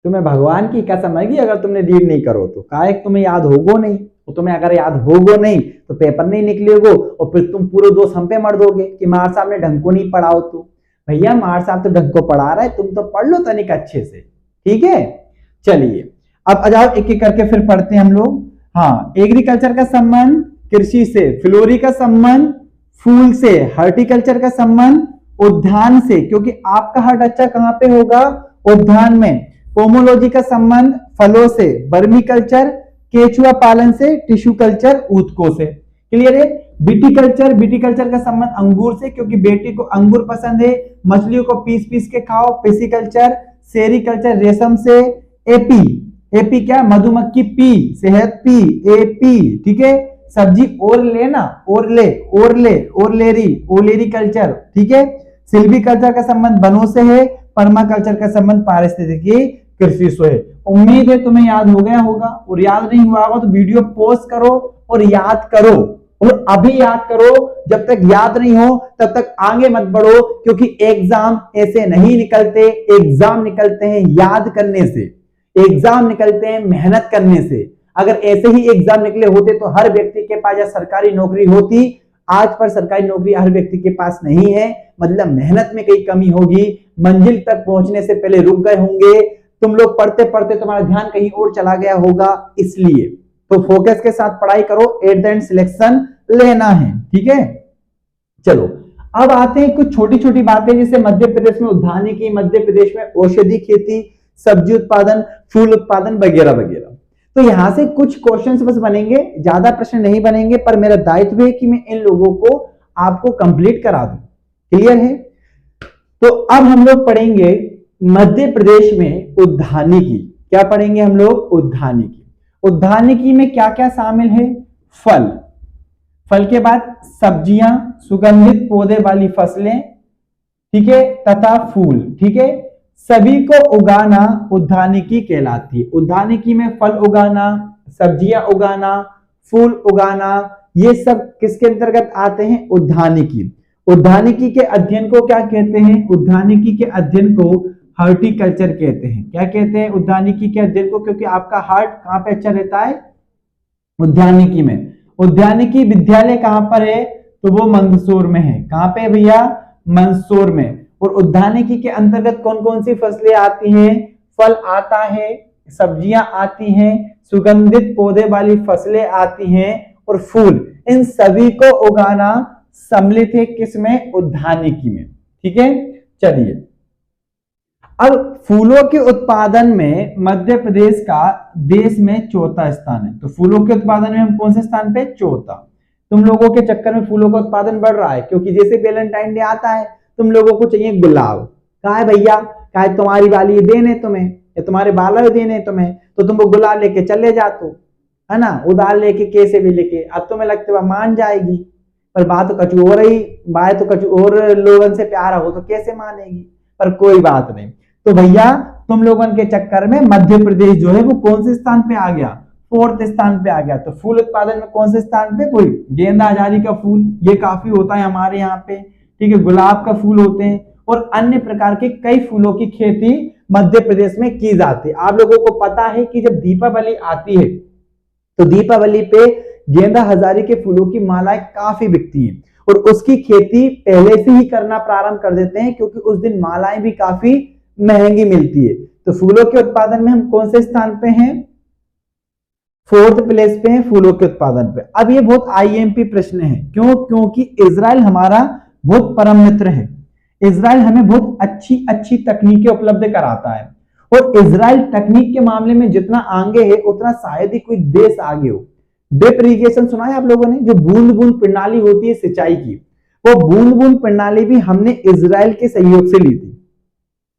Speaker 1: तुम्हें भगवान की कसम है कि अगर तुमने रीड नहीं करो तो काहे तुम्हें याद होगो नहीं, तो तुम्हें अगर याद होगो नहीं तो पेपर नहीं निकलेगो और फिर तुम पूरे दोष हम पे मर दोगे कि मार साहब ने ढंग को नहीं पढ़ाओ। तो भैया मार साहब तो ढंग को पढ़ा रहा है, तुम तो पढ़ लो तनिक अच्छे से, ठीक है। चलिए अब आ जाओ एक एक करके फिर पढ़ते हैं हम लोग। हाँ, एग्रीकल्चर का संबंध कृषि से, फ्लोरी का संबंध फूल से, हॉर्टिकल्चर का संबंध उद्यान से, क्योंकि आपका हर्ट अच्छा कहां पे होगा? उद्यान में। पोमोलॉजी का संबंध फलों से, वर्मीकल्चर केचुआ पालन से, टिश्यू कल्चर ऊतकों से। क्लियर है। विटिकल्चर, विटिकल्चर का संबंध अंगूर से, क्योंकि बेटी को अंगूर पसंद है, मछलियों को पीस पीस के खाओ, पिसिकल्चर। सेरीकल्चर रेशम से। एपी, एपी क्या? मधुमक्खी पी, शहद पी, एपी, ठीक है। सब्जी और लेना, और ले, और ले, और लेरी, ओलेरी कल्चर, ठीक है। सिल्वीकल्चर का संबंध वनों से है। पर्माकल्चर का संबंध पारिस्थितिकी कृषि सो है। उम्मीद है तुम्हें याद हो गया होगा, और याद नहीं हुआ होगा तो वीडियो पॉज करो और याद करो, और अभी याद करो। जब तक याद नहीं हो तब तक आगे मत बढ़ो, क्योंकि एग्जाम ऐसे नहीं निकलते। एग्जाम निकलते हैं याद करने से, एग्जाम निकलते हैं मेहनत करने से। अगर ऐसे ही एग्जाम निकले होते तो हर व्यक्ति के पास या सरकारी नौकरी होती। आज पर सरकारी नौकरी हर व्यक्ति के पास नहीं है, मतलब मेहनत में कहीं कमी होगी, मंजिल तक पहुंचने से पहले रुक गए होंगे, तुम लोग पढ़ते पढ़ते तुम्हारा ध्यान कहीं और चला गया होगा। इसलिए तो फोकस के साथ पढ़ाई करो, एट द एंड सिलेक्शन लेना है, ठीक है। चलो अब आते हैं कुछ छोटी छोटी बातें, जैसे मध्य प्रदेश में उद्यानिकी, मध्य प्रदेश में औषधि खेती, सब्जी उत्पादन, फूल उत्पादन वगैरह वगैरह। तो यहां से कुछ क्वेश्चंस बस बनेंगे, ज्यादा प्रश्न नहीं बनेंगे, पर मेरा दायित्व है कि मैं इन लोगों को आपको कंप्लीट करा दूं। क्लियर है? तो अब हम लोग पढ़ेंगे मध्य प्रदेश में उद्यानिकी। क्या पढ़ेंगे हम लोग? उद्यानिकी। उद्यानिकी में क्या क्या शामिल है? फल, फल के बाद सब्जियां, सुगंधित पौधे वाली फसलें, ठीक है, तथा फूल, ठीक है, सभी को उगाना उद्यानिकी कहलाती है। उद्यानिकी में फल उगाना, सब्जियां उगाना, फूल उगाना, ये सब किसके अंतर्गत आते हैं? उद्यानिकी। उद्यानिकी के अध्ययन को क्या कहते हैं? उद्यानिकी के अध्ययन को हॉर्टिकल्चर कहते हैं। क्या कहते हैं? उद्यानिकी के अध्ययन को, क्योंकि आपका हार्ट कहां पे अच्छा रहता है? उद्यानिकी में। उद्यानिकी विद्यालय कहां पर है? तो वो मंदसौर में है। कहां पे भैया? मंदसौर में। और उद्यानिकी के अंतर्गत कौन कौन सी फसलें आती हैं? फल आता है, सब्जियां आती हैं, सुगंधित पौधे वाली फसलें आती हैं, और फूल। इन सभी को उगाना सम्मिलित है किसमें? उद्यानिकी में, ठीक है। चलिए अब फूलों के उत्पादन में मध्य प्रदेश का देश में चौथा स्थान है। तो फूलों के उत्पादन में हम कौन से स्थान पे? चौथा। तुम लोगों के चक्कर में फूलों का उत्पादन बढ़ रहा है, क्योंकि जैसे वैलेंटाइन डे आता है तुम लोगों को चाहिए गुलाब। कहा है भैया? कहा है तुम्हारी वाली देने तुम्हें, या तुम्हारे बाला देने तुम्हें, तो तुम वो गुलाब लेके चले जाते हो, है ना, उधार लेके, कैसे भी लेके। अब तुम्हें लगता है मान जाएगी, पर बात तो कछु और रही, बात तो कछु और लोगों से प्यारा हो तो कैसे मानेगी, पर कोई बात नहीं। तो भैया तुम लोगों के चक्कर में मध्य प्रदेश जो है वो कौन से स्थान पे आ गया? फोर्थ स्थान पे आ गया। तो फूल उत्पादन में कौन से स्थान पे? कोई गेंदा हजारी का फूल, ये काफी होता है हमारे यहाँ पे, ठीक है, गुलाब का फूल होते हैं, और अन्य प्रकार के कई फूलों की खेती मध्य प्रदेश में की जाती है। आप लोगों को पता है कि जब दीपावली आती है तो दीपावली पे गेंदा हजारी के फूलों की मालाएं काफी बिकती हैं, और उसकी खेती पहले से ही करना प्रारंभ कर देते हैं, क्योंकि उस दिन मालाएं भी काफी महंगी मिलती है। तो फूलों के उत्पादन में हम कौन से स्थान पे हैं? फोर्थ प्लेस पे हैं फूलों के उत्पादन पे। अब ये बहुत आईएमपी प्रश्न है। क्यों? क्योंकि इजराइल हमारा बहुत परम मित्र है। इजराइल हमें बहुत अच्छी अच्छी तकनीकें उपलब्ध कराता है, और इजराइल तकनीक के मामले में जितना आगे है उतना शायद ही कोई देश आगे हो। ड्रिप इरिगेशन सुना है आप लोगों ने? जो बूंद बूंद प्रणाली होती है सिंचाई की, वो बूंद बूंद प्रणाली भी हमने इजराइल के सहयोग से ली थी,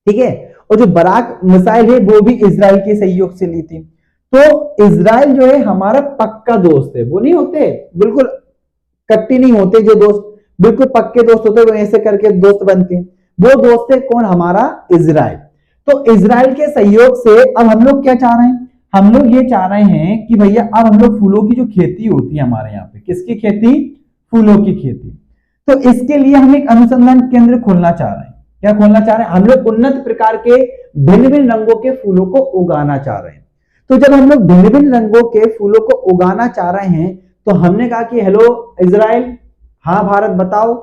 Speaker 1: ठीक है। और जो बराक मिसाइल है वो भी इजराइल के सहयोग से ली थी। तो इजराइल जो है हमारा पक्का दोस्त है। वो नहीं होते बिल्कुल कट्टी नहीं होते, जो दोस्त बिल्कुल पक्के दोस्त होते हैं वो ऐसे करके दोस्त बनते हैं। वो दोस्त है कौन? हमारा इजराइल। तो इजराइल के सहयोग से अब हम लोग क्या चाह रहे हैं? हम लोग ये चाह रहे हैं कि भैया अब हम लोग फूलों की जो खेती होती है हमारे यहाँ पे, किसकी खेती? फूलों की खेती। तो इसके लिए हम एक अनुसंधान केंद्र खोलना चाह रहे हैं। क्या खोलना चाह रहे हैं? हम लोग उन्नत प्रकार के भिन्न भिन्न रंगों के फूलों को उगाना चाह रहे हैं। तो जब हम लोग भिन्न भिन्न रंगों के फूलों को उगाना चाह रहे हैं, तो हमने कहा कि हेलो इजराइल, हाँ भारत, बताओ,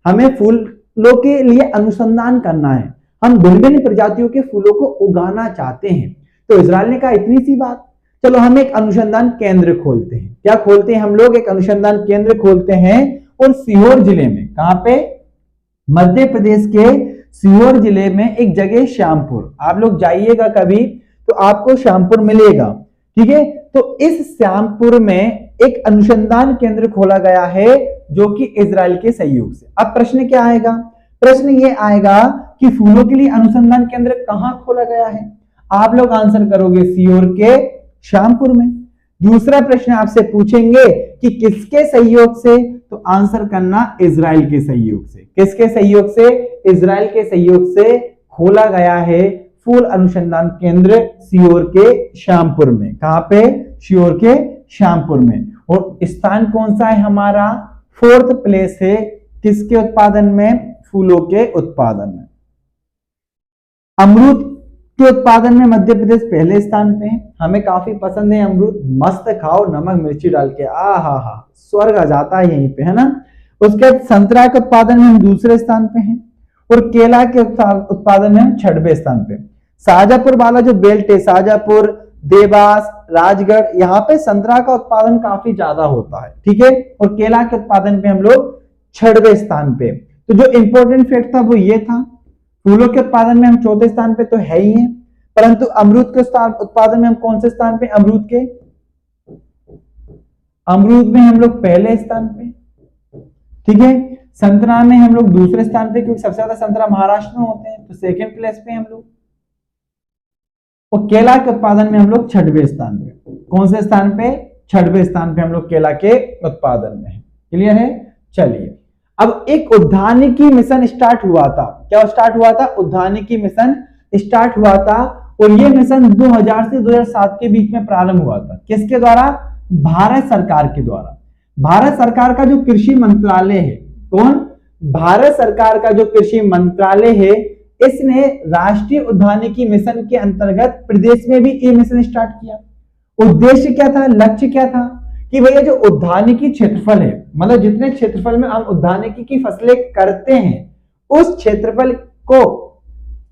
Speaker 1: हमें फूलों के लिए अनुसंधान करना है, हम भिन्न भिन्न प्रजातियों के फूलों को उगाना चाहते हैं। तो इजराइल ने कहा इतनी सी बात, चलो हम एक अनुसंधान केंद्र खोलते हैं। क्या खोलते हैं हम लोग? एक अनुसंधान केंद्र खोलते हैं, और सीहोर जिले में, कहां पे? मध्य प्रदेश के सीहोर जिले में एक जगह श्यामपुर। आप लोग जाइएगा कभी तो आपको श्यामपुर मिलेगा, ठीक है। तो इस श्यामपुर में एक अनुसंधान केंद्र खोला गया है, जो कि इजराइल के सहयोग से। अब प्रश्न क्या आएगा? प्रश्न ये आएगा कि फूलों के लिए अनुसंधान केंद्र कहां खोला गया है? आप लोग आंसर करोगे सीहोर के श्यामपुर में। दूसरा प्रश्न आपसे पूछेंगे कि किसके सहयोग से? तो आंसर करना इजराइल के सहयोग से। किसके सहयोग से? इजराइल के सहयोग से खोला गया है फूल अनुसंधान केंद्र सीहोर के श्यामपुर में। कहां पे? सीहोर के श्यामपुर में। और स्थान कौन सा है हमारा? 4th प्लेस है किसके उत्पादन में? फूलों के उत्पादन में। अमरूद के उत्पादन में मध्य प्रदेश पहले स्थान पे है। हमें काफी पसंद है अमरूद, मस्त खाओ नमक मिर्ची डाल के, आ हा स्वर्ग आ जाता है यहीं पे, है ना। उसके बाद संतरा के उत्पादन में हम दूसरे स्थान पे हैं और केला के उत्पादन में हम 6वें स्थान पे। शाहजहांपुर वाला जो बेल्ट है, शाहजहांपुर, देवास, राजगढ़, यहाँ पे संतरा का उत्पादन काफी ज्यादा होता है, ठीक है। और केला के उत्पादन पे हम लोग 6वें स्थान पे। तो जो इंपॉर्टेंट फैक्ट था वो ये था, फूलों के उत्पादन में हम 4थे स्थान पे तो है ही है, परंतु अमरूद के उत्पादन में हम कौन से स्थान पे? अमरूद में हम लोग पहले स्थान पे, ठीक है। संतरा में हम लोग दूसरे स्थान पे, क्योंकि सबसे ज्यादा संतरा महाराष्ट्र में होते हैं, तो 2nd प्लेस पे हम लोग। और केला के उत्पादन में हम लोग 6वें स्थान पे। कौन से स्थान पे? 6वें स्थान पे हम लोग केला के उत्पादन में है। क्लियर है? चलिए, अब एक उद्यानिकी मिशन स्टार्ट हुआ था। क्या स्टार्ट हुआ था? उद्यानिकी मिशन स्टार्ट हुआ था, और यह मिशन 2000 से 2007 के बीच में प्रारंभ हुआ था। किसके द्वारा? भारत सरकार के द्वारा। भारत सरकार का जो कृषि मंत्रालय है, कौन? भारत सरकार का जो कृषि मंत्रालय है, इसने राष्ट्रीय उद्यानिकी मिशन के अंतर्गत प्रदेश में भी ये मिशन स्टार्ट किया। उद्देश्य क्या था? लक्ष्य क्या था? कि भैया जो उद्यानिकी क्षेत्रफल है, मतलब जितने क्षेत्रफल में हम उद्यानिकी की फसलें करते हैं, उस क्षेत्रफल को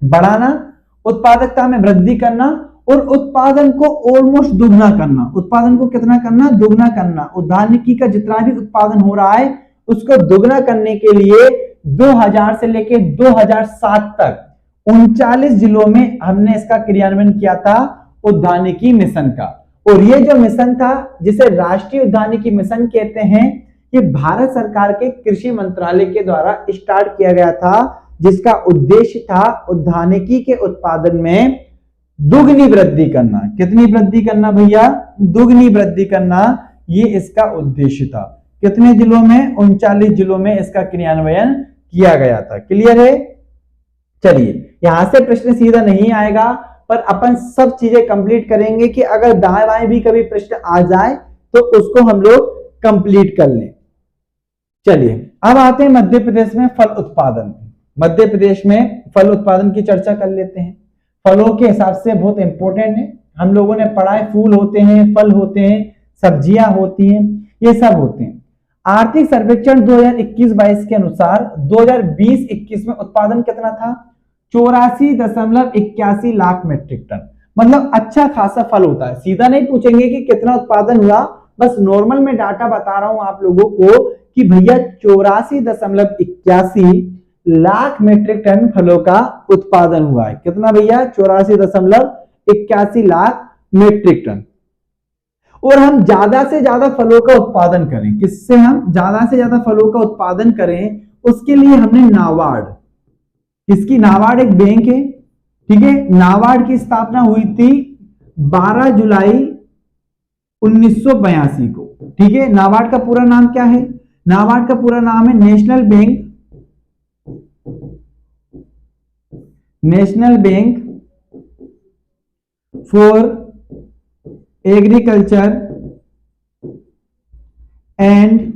Speaker 1: बढ़ाना, उत्पादकता में वृद्धि करना और उत्पादन को ऑलमोस्ट दुगना करना। उत्पादन को कितना करना? दुगना करना। उद्यानिकी का जितना भी उत्पादन हो रहा है उसको दुगना करने के लिए 2000 से लेकर 2007 तक 39 जिलों में हमने इसका क्रियान्वयन किया था, उद्यानिकी मिशन का। और ये जो मिशन था, जिसे राष्ट्रीय उद्यानिकी मिशन कहते हैं, ये भारत सरकार के कृषि मंत्रालय के द्वारा स्टार्ट किया गया था, जिसका उद्देश्य था उद्यानिकी के उत्पादन में दुगनी वृद्धि करना। कितनी वृद्धि करना भैया? दुगनी वृद्धि करना, ये इसका उद्देश्य था। कितने जिलों में? 39 जिलों में इसका क्रियान्वयन किया गया था। क्लियर है? चलिए, यहां से प्रश्न सीधा नहीं आएगा, पर अपन सब चीजें कंप्लीट करेंगे कि अगर दाएं बाएं भी कभी प्रश्न आ जाए तो उसको हम लोग कंप्लीट कर लें। चलिए, अब आते हैं मध्य प्रदेश में फल उत्पादन। मध्य प्रदेश में फल उत्पादन की चर्चा कर लेते हैं। फलों के हिसाब से बहुत इंपॉर्टेंट है, हम लोगों ने पढ़ा है, फूल होते हैं, फल होते हैं, सब्जियां होती हैं, ये सब होते हैं। आर्थिक सर्वेक्षण 2021-22 के अनुसार 2020-21 में उत्पादन कितना था? 84.81 लाख मीट्रिक टन। मतलब अच्छा खासा फल होता है। सीधा नहीं पूछेंगे कि कितना उत्पादन हुआ, बस नॉर्मल में डाटा बता रहा हूं आप लोगों को कि भैया 84.81 लाख मीट्रिक टन फलों का उत्पादन हुआ है। कितना भैया? 84.81 लाख मीट्रिक टन। और हम ज्यादा से ज्यादा फलों का उत्पादन करें, किससे हम ज्यादा से ज्यादा फलों का उत्पादन करें, उसके लिए हमने नाबार्ड, इसकी नाबार्ड एक बैंक है, ठीक है। नाबार्ड की स्थापना हुई थी 12 जुलाई 1982 को, ठीक है। नाबार्ड का पूरा नाम क्या है? नाबार्ड का पूरा नाम है national bank for agriculture and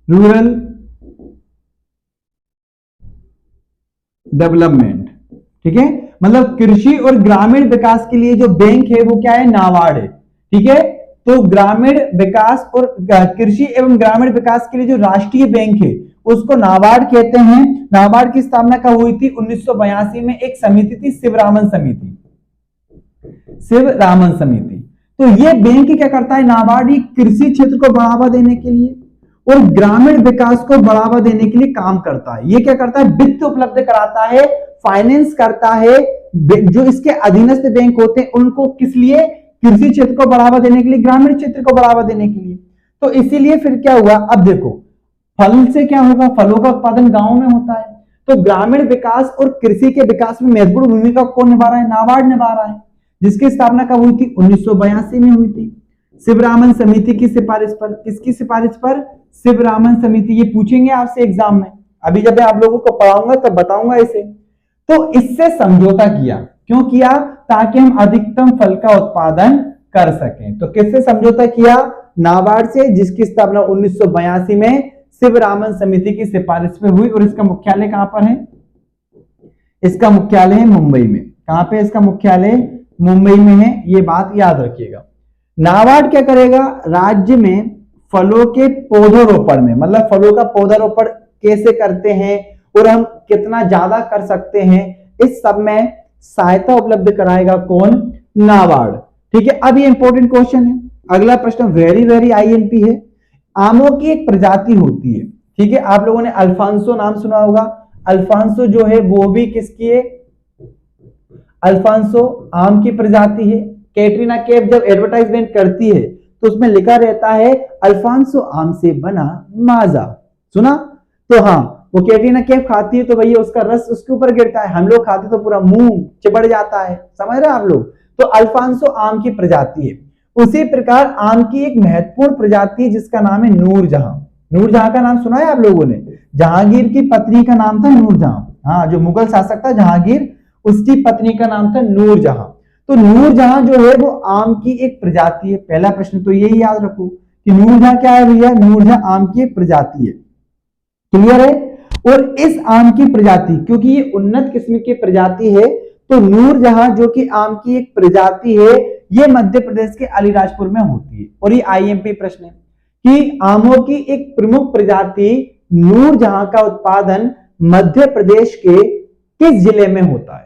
Speaker 1: rural development, ठीक है। मतलब कृषि और ग्रामीण विकास के लिए जो बैंक है वो क्या है? नाबार्ड है, ठीक है। तो ग्रामीण विकास और कृषि एवं ग्रामीण विकास के लिए जो राष्ट्रीय बैंक है उसको नाबार्ड कहते हैं। नाबार्ड की स्थापना कब हुई थी? 1982 में। एक समिति थी, शिवरामन समिति। तो ये बैंक क्या करता है? नाबार्ड कृषि क्षेत्र को बढ़ावा देने के लिए और ग्रामीण विकास को बढ़ावा देने के लिए काम करता है। ये क्या करता है? वित्त उपलब्ध कराता है, फाइनेंस करता है। जो इसके अधीनस्थ बैंक होते हैं उनको किस लिए? कृषि क्षेत्र को बढ़ावा देने के लिए, ग्रामीण क्षेत्र को बढ़ावा देने के लिए। तो इसीलिए फिर क्या हुआ? अब देखो, फल से क्या होगा? फलों का उत्पादन गांव में होता है, तो ग्रामीण विकास और कृषि के विकास में महत्वपूर्ण भूमिका कौन निभा रहा है? नाबार्ड निभा रहा है। जिसकी स्थापना कब हुई थी? 1982 में हुई थी, शिवरामन समिति की सिफारिश पर। किसकी सिफारिश पर? शिवरामन समिति। ये पूछेंगे आपसे एग्जाम में, अभी जब मैं आप लोगों को पढ़ाऊंगा तब बताऊंगा इसे। तो इससे समझौता किया। क्यों किया? ताकि हम अधिकतम फल का उत्पादन कर सकें। तो किससे समझौता किया? नाबार्ड से, जिसकी स्थापना 1982 में शिवरामन समिति की सिफारिश पे हुई। और इसका मुख्यालय कहां पर है? इसका मुख्यालय है मुंबई में। कहां पे इसका मुख्यालय? मुंबई में है। ये बात याद रखिएगा। नाबार्ड क्या करेगा? राज्य में फलों के पौधरोपण में, मतलब फलों का पौधारोपण कैसे करते हैं और हम कितना ज्यादा कर सकते हैं, इस सब में सहायता उपलब्ध कराएगा। कौन? नाबार्ड। ठीक है। अब ये इंपॉर्टेंट क्वेश्चन है। अगला प्रश्न वेरी वेरी आईएमपी है। आमों की एक प्रजाति होती है, ठीक है, आप लोगों ने अल्फांसो नाम सुना होगा। अल्फांसो जो है वो भी किसकी है? अल्फांसो आम की प्रजाति है। कैटरीना कैफ जब एडवर्टाइजमेंट करती है तो उसमें लिखा रहता है अल्फांसो आम से बना माजा। सुना? तो हाँ, वो कैटरीना कैफ खाती है तो भैया उसका रस उसके ऊपर गिरता है, हम लोग खाते तो पूरा मुंह चिपड़ जाता है। समझ रहे हैं आप लोग? तो अल्फांसो आम की प्रजाति है। उसी प्रकार आम की एक महत्वपूर्ण प्रजाति है जिसका नाम है नूरजहां। नूरजहां का नाम सुना है आप लोगों ने? जहांगीर की पत्नी का नाम था नूरजहां। हाँ, जो मुगल शासक था जहांगीर, उसकी पत्नी का नाम था नूरजहां। तो नूरजहां जो है वो आम की एक प्रजाति है। पहला प्रश्न तो यही याद रखो कि नूरजहां क्या है भैया? नूरजहां आम की एक प्रजाति है। क्लियर है? और इस आम की प्रजाति, क्योंकि ये उन्नत किस्म की प्रजाति है, तो नूरजहां जो कि आम की एक प्रजाति है, ये मध्य प्रदेश के अलीराजपुर में होती है। और ये आईएमपी प्रश्न है कि आमों की एक प्रमुख प्रजाति नूरजहां का उत्पादन मध्य प्रदेश के किस जिले में होता है?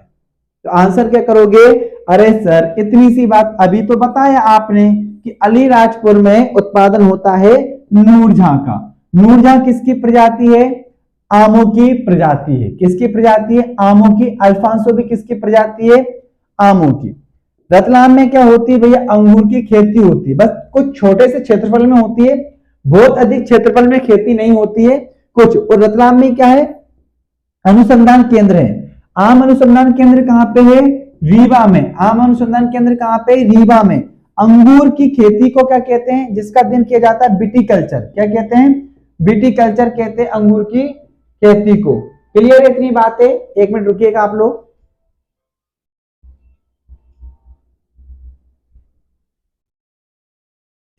Speaker 1: तो आंसर क्या करोगे? अरे सर, इतनी सी बात अभी तो बताया आपने कि अलीराजपुर में उत्पादन होता है नूरजहां का। नूरजहां किसकी प्रजाति है? आमों की प्रजाति है। किसकी प्रजाति है? आमों की। अल्फांसो भी किसकी प्रजाति है? आमों की। रतलाम में क्या होती है भैया? अंगूर की खेती होती है, बस कुछ छोटे से क्षेत्रफल में होती है, बहुत अधिक क्षेत्रफल में खेती नहीं होती है कुछ। और रतलाम में क्या है? अनुसंधान केंद्र है। आम अनुसंधान केंद्र कहां पे है? रीवा में। आम अनुसंधान केंद्र कहां पे? रीवा में। अंगूर की खेती को क्या कहते हैं? जिसका अध्ययन किया जाता है विटिकल्चर। क्या कहते हैं? विटिकल्चर कहते हैं अंगूर की खेती को। क्लियर है इतनी बात है? एक मिनट रुकिएगा आप लोग।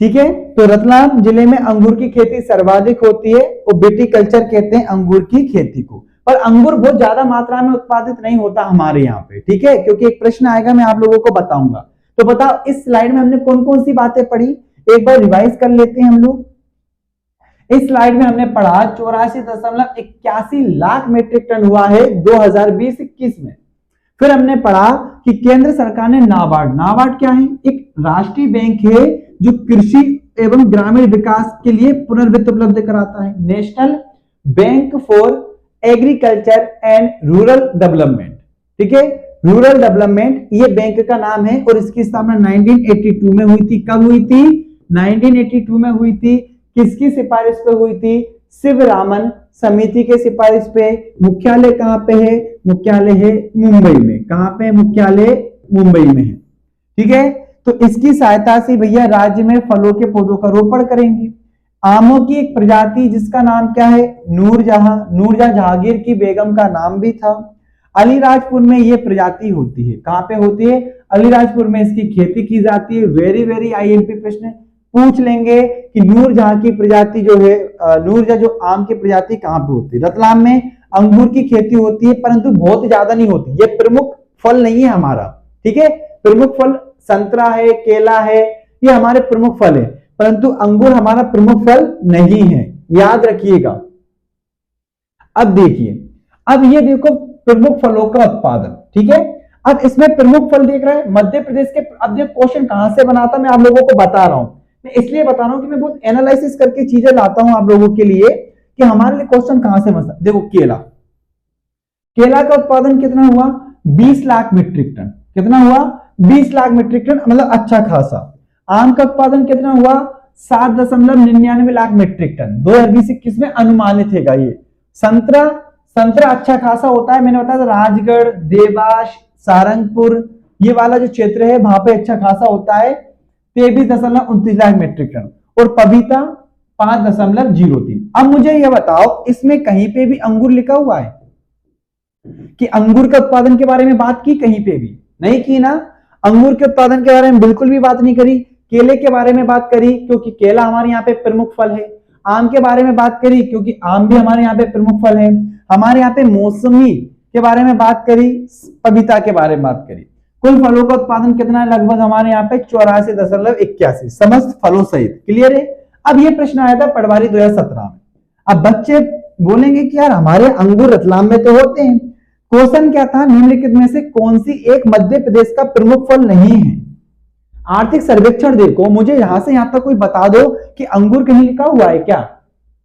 Speaker 1: ठीक है, तो रतलाम जिले में अंगूर की खेती सर्वाधिक होती है और विटिकल्चर कहते हैं अंगूर की खेती को। पर अंगूर बहुत ज्यादा मात्रा में उत्पादित नहीं होता हमारे यहाँ पे, ठीक है, क्योंकि एक प्रश्न आएगा मैं आप लोगों को बताऊंगा। तो बताओ इस स्लाइड में हमने कौन कौन सी बातें पढ़ी, एक बार रिवाइज कर लेते हैं हम लोग। इस स्लाइड में हमने पढ़ा 84.81 लाख मीट्रिक टन हुआ है 2020-21 में। फिर हमने पढ़ा कि केंद्र सरकार ने नाबार्ड, नाबार्ड क्या है? एक राष्ट्रीय बैंक है जो कृषि एवं ग्रामीण विकास के लिए पुनर्वित्त उपलब्ध कराता है। National bank for agriculture and rural development. ठीक है, रूरल डेवलपमेंट ये बैंक का नाम है और इसकी स्थापना 1982 में हुई थी। कब हुई थी? 1982 में हुई थी। किसकी सिफारिश पे हुई थी? शिवरामन समिति के सिफारिश पे। मुख्यालय कहां पे है? मुख्यालय है मुंबई में। कहां पे? मुख्यालय मुंबई में है। ठीक है, तो इसकी सहायता से भैया राज्य में फलों के पौधों का रोपण करेंगे। आमों की एक प्रजाति जिसका नाम क्या है? नूरजहां। नूरजहां जहांगीर की बेगम का नाम भी था। अलीराजपुर में यह प्रजाति होती है। कहां पे होती है? अलीराजपुर में इसकी खेती की जाती है। वेरी वेरी आईएमपी प्रश्न पूछ लेंगे कि नूरजहां की प्रजाति जो है, नूरजहां जो आम की प्रजाति कहां पे होती है? रतलाम में अंगूर की खेती होती है, परंतु बहुत ज्यादा नहीं होती। ये प्रमुख फल नहीं है हमारा। ठीक है, प्रमुख फल संतरा है, केला है, ये हमारे प्रमुख फल है, परंतु अंगूर हमारा प्रमुख फल नहीं है, याद रखिएगा। अब देखिए, अब ये देखो प्रमुख फलों का उत्पादन। ठीक है, अब इसमें प्रमुख फल देख रहे हैं मध्य प्रदेश के। अब देखो क्वेश्चन कहां से बना था मैं आप लोगों को बता रहा हूं। मैं इसलिए बता रहा हूं कि मैं बहुत एनालिसिस करके चीजें लाता हूं आप लोगों के लिए कि हमारे लिए क्वेश्चन कहां से बना। देखो केला, केला का उत्पादन कितना हुआ? 20 लाख मीट्रिक टन। कितना हुआ? 20 लाख मीट्रिक टन, मतलब अच्छा खासा। आम का उत्पादन कितना हुआ? 7.99 लाख मीट्रिक टन 2020-21 में अनुमानित है ये। संतरा, संतरा अच्छा खासा होता है, मैंने बताया राजगढ़, देवास, सारंगपुर, ये वाला जो क्षेत्र है वहां पे अच्छा खासा होता है, 23.29 लाख मीट्रिक टन। और पपीता 5.03। अब मुझे यह बताओ इसमें कहीं पे भी अंगूर लिखा हुआ है? कि अंगूर के उत्पादन के बारे में बात की? कहीं पे भी नहीं की ना। अंगूर के उत्पादन के बारे में बिल्कुल भी बात नहीं करी। केले के बारे में बात करी क्योंकि केला हमारे यहाँ पे प्रमुख फल है। आम के बारे में बात करी क्योंकि आम भी हमारे यहाँ पे प्रमुख फल है। हमारे यहाँ पे मौसमी के बारे में बात करी, पपीता के बारे में बात करी। कुल फलों का उत्पादन कितना है? लगभग हमारे यहाँ पे 84.81 समस्त फलों सहित। क्लियर है। अब ये प्रश्न आया था पटवारी 2017 में। अब बच्चे बोलेंगे कि यार हमारे अंगूर रतलाम में तो होते हैं। क्वेश्चन क्या था? निम्नलिखित में से कौन सी एक मध्य प्रदेश का प्रमुख फल नहीं है? आर्थिक सर्वेक्षण देखो, मुझे यहां से यहां तक कोई बता दो कि अंगूर कहीं लिखा हुआ है क्या?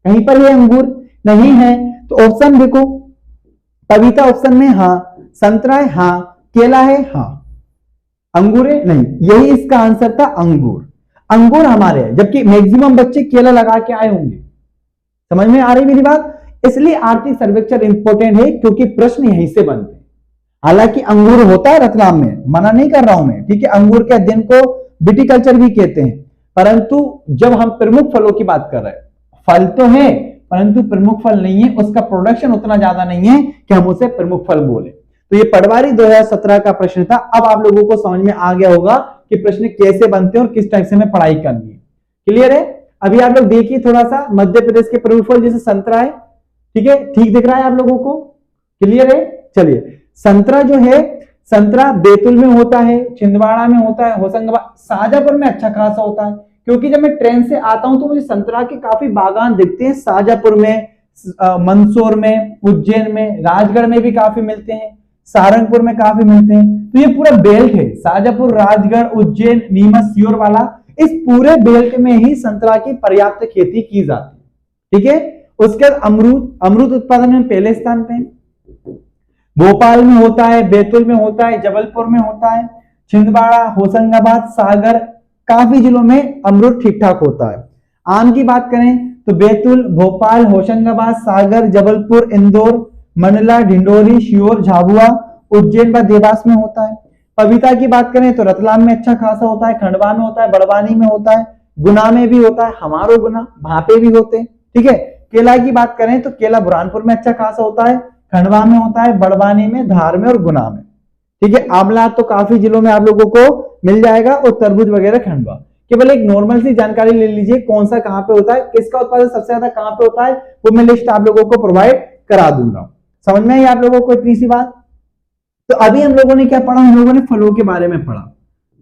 Speaker 1: कहीं पर ये अंगूर नहीं है। तो ऑप्शन देखो, पपीता ऑप्शन में हाँ, संतरा है हाँ, केला है हाँ, अंगूर है नहीं। यही इसका आंसर था, अंगूर। अंगूर हमारे है, जबकि मैक्सिमम बच्चे केला लगा के आए होंगे। समझ में आ रही मेरी बात? इसलिए आर्थिक सर्वेक्षण इंपॉर्टेंट है क्योंकि प्रश्न यहीं से बनते हैं। हालांकि अंगूर होता है रतलाम में, मना नहीं कर रहा हूं मैं, ठीक है। अंगूर के अध्ययन को विटिकल्चर भी कहते हैं, परंतु जब हम प्रमुख फलों की बात कर रहे हैं, फल तो है परंतु प्रमुख फल नहीं है, उसका प्रोडक्शन उतना ज्यादा नहीं है कि हम उसे प्रमुख फल बोले। तो ये पटवारी 2017 का प्रश्न था। अब आप लोगों को समझ में आ गया होगा कि प्रश्न कैसे बनते हैं और किस टाइप से हमें पढ़ाई करनी है। क्लियर है। अभी आप लोग देखिए थोड़ा सा, मध्य प्रदेश के प्रमुख फल जैसे संतरा है, ठीक है, ठीक दिख रहा है आप लोगों को? क्लियर है। चलिए, संतरा जो है, संतरा बैतूल में होता है, छिंदवाड़ा में होता है, होशंगाबाद, शाहजहांपुर में अच्छा खासा होता है। क्योंकि जब मैं ट्रेन से आता हूं तो मुझे संतरा के काफी बागान दिखते हैं। शाहजहांपुर में, मंदसौर में, उज्जैन में, राजगढ़ में भी काफी मिलते हैं, सहारनपुर में काफी मिलते हैं। तो ये पूरा बेल्ट है, शाहजहांपुर, राजगढ़, उज्जैन, नीमच, सीहोर वाला, इस पूरे बेल्ट में ही संतरा की पर्याप्त खेती की जाती है। ठीक है। उसके बाद अमरूद, अमरूद उत्पादन में पहले स्थान पे भोपाल में होता है, बैतूल में होता है, जबलपुर में होता है, छिंदवाड़ा, होशंगाबाद, सागर, काफी जिलों में अमरूद ठीक ठाक होता है। आम की बात करें तो बैतूल, भोपाल, होशंगाबाद, सागर, जबलपुर, इंदौर, मंडला, ढिंडोरी, सीहोर, झाबुआ, उज्जैन व देवास में होता है। पपीता की बात करें तो रतलाम में अच्छा खासा होता है, खंडवा में होता है, बड़वानी में होता है, गुना में भी होता है, हमारो गुना, भापे भी होते हैं। ठीक है। केला की बात करें तो केला बुरहानपुर में अच्छा खासा होता है, खंडवा में होता है, बड़वानी में, धार में और गुना में। ठीक है। आंवला तो काफी जिलों में आप लोगों को मिल जाएगा, और तरबूज वगैरह खंडवा। केवल एक नॉर्मल सी जानकारी ले लीजिए, कौन सा कहां पे होता है, किसका उत्पादन सबसे ज्यादा कहां पे होता है, वो मैं लिस्ट आप लोगों को प्रोवाइड करा दूंगा। समझ में आई आप लोगों को इतनी सी बात? तो अभी हम लोगों ने क्या पढ़ा? हम लोगों ने फलों के बारे में पढ़ा।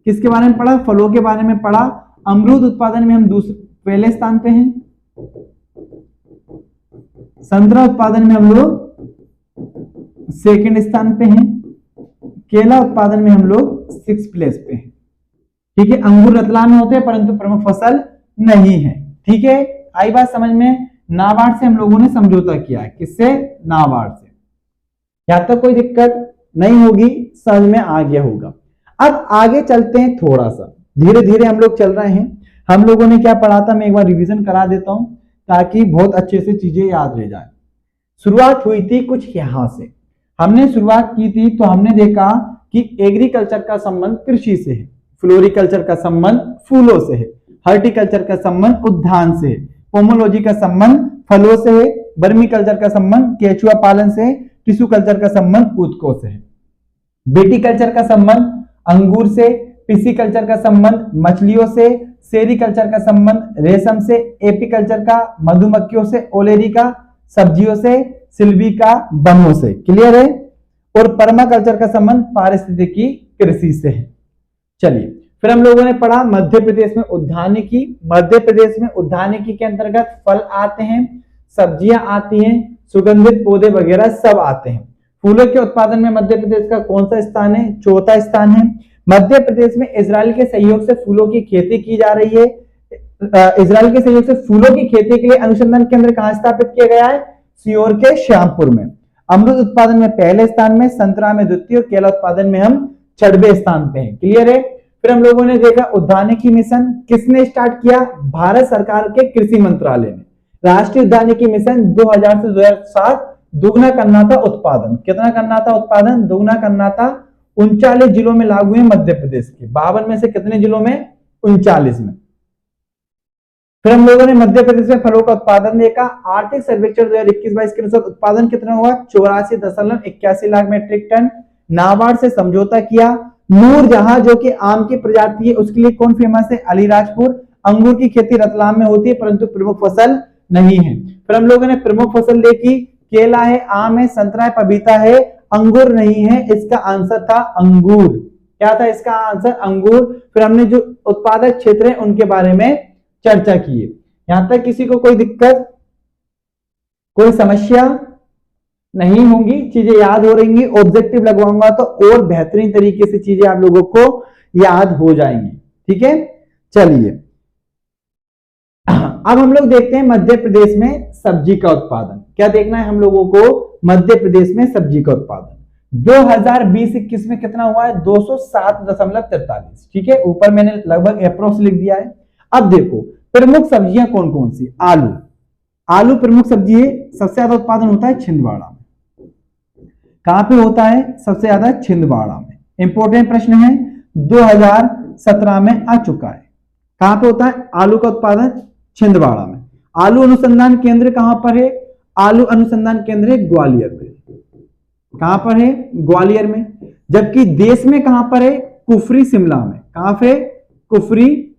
Speaker 1: किसके बारे में पढ़ा? फलों के बारे में पढ़ा। अमरूद उत्पादन में हम पहले स्थान पे हैं, संतरा उत्पादन में हम लोग सेकंड स्थान पे हैं, केला उत्पादन में हम लोग 6th प्लेस पे हैं। ठीक है। अंगूर रतलाम में होते हैं परंतु प्रमुख फसल नहीं है। ठीक है। आई बात समझ में? नाबार्ड से हम लोगों ने समझौता किया है। किससे? नाबार्ड से। यहां तक कोई दिक्कत नहीं होगी, समझ में आ गया होगा। अब आगे चलते हैं, थोड़ा सा धीरे धीरे हम लोग चल रहे हैं। हम लोगों ने क्या पढ़ा था, मैं एक बार रिवीजन करा देता हूं ताकि बहुत अच्छे से चीजें याद रह जाए। शुरुआत हुई थी कुछ यहां से, हमने शुरुआत की थी तो हमने देखा कि एग्रीकल्चर का संबंध कृषि से है, फ्लोरिकल्चर का संबंध फूलों से है, हॉर्टिकल्चर का संबंध उद्यान से है, पोमोलॉजी का संबंध फलों से है, वर्मीकल्चर का संबंध केचुआ पालन से है, टिश्यू कल्चर का संबंध ऊतकों से है, बेटीकल्चर का संबंध अंगूर से, पिसीकल्चर का संबंध मछलियों से, सेरीकल्चर का संबंध रेशम से, एपीकल्चर का मधुमक्खियों से, ओलेरी का सब्जियों से, सिल्वी का वनों से। क्लियर है। और पर्माकल्चर का संबंध पारिस्थितिकी कृषि से है। चलिए, फिर हम लोगों ने पढ़ा मध्य प्रदेश में उद्यानिकी। मध्य प्रदेश में उद्यानिकी के अंतर्गत फल आते हैं, सब्जियां आती हैं, सुगंधित पौधे वगैरह सब आते हैं। फूलों के उत्पादन में मध्य प्रदेश का कौन सा स्थान है? 4था स्थान है। मध्य प्रदेश में इजराइल के सहयोग से फूलों की खेती की जा रही है। इजराइल के सहयोग से फूलों की खेती के लिए अनुसंधान केंद्र कहां स्थापित किया गया है? सीहोर के श्यामपुर में। अमरूद उत्पादन में पहले स्थान में, संतरा में द्वितीय, और केला उत्पादन में हम 6वें स्थान पे हैं। क्लियर है। फिर हम लोगों ने देखा उद्यानिकी मिशन किसने स्टार्ट किया? भारत सरकार के कृषि मंत्रालय ने। राष्ट्रीय उद्यानिकी मिशन 2000 से 2007 दुगना करना था उत्पादन। कितना करना था उत्पादन? दुगना करना था। 39 जिलों में लागू है मध्य प्रदेश के। 52 में से कितने जिलों में? 39 में। फिर हम लोगों ने मध्य प्रदेश में फलों का उत्पादन देखा। आर्थिक सर्वेक्षण 2021-22 के अनुसार उत्पादन कितना हुआ? 84.81 लाख मीट्रिक टन। नाबार्ड से समझौता किया। नूरजहां जो कि आम की प्रजाति है उसके लिए कौन फेमस है? अलीराजपुर। अंगूर की खेती रतलाम में होती है परंतु प्रमुख फसल नहीं है। फिर हम लोगों ने प्रमुख फसल देखी, केला है, आम है, संतरा है, पपीता है, अंगूर नहीं है। इसका आंसर था अंगूर। क्या था इसका आंसर? अंगूर। फिर हमने जो उत्पादक क्षेत्र है उनके बारे में चर्चा की है। यहां तक किसी को कोई दिक्कत, कोई समस्या नहीं होंगी? चीजें याद हो रही, ऑब्जेक्टिव लगवाऊंगा तो और बेहतरीन तरीके से चीजें आप लोगों को याद हो जाएंगी। ठीक है, चलिए अब हम लोग देखते हैं मध्य प्रदेश में सब्जी का उत्पादन। क्या देखना है हम लोगों को? मध्य प्रदेश में सब्जी का उत्पादन 2020-21 में कितना हुआ है? 207.43। ठीक है, ऊपर मैंने लगभग अप्रोक्स लिख दिया है। अब देखो प्रमुख सब्जियां कौन कौन सी? आलू। आलू प्रमुख सब्जी है। सबसे ज्यादा उत्पादन होता है छिंदवाड़ा में। कहां पे होता है? सबसे ज्यादा छिंदवाड़ा में। इंपॉर्टेंट प्रश्न है, 2017 में आ चुका है। कहां पे होता है आलू का उत्पादन? छिंदवाड़ा में। आलू अनुसंधान केंद्र कहां पर है? आलू अनुसंधान केंद्र है ग्वालियर में। कहां पर है? ग्वालियर में। जबकि देश में कहां पर है? कुफरी शिमला में। कहां पे? कुफरी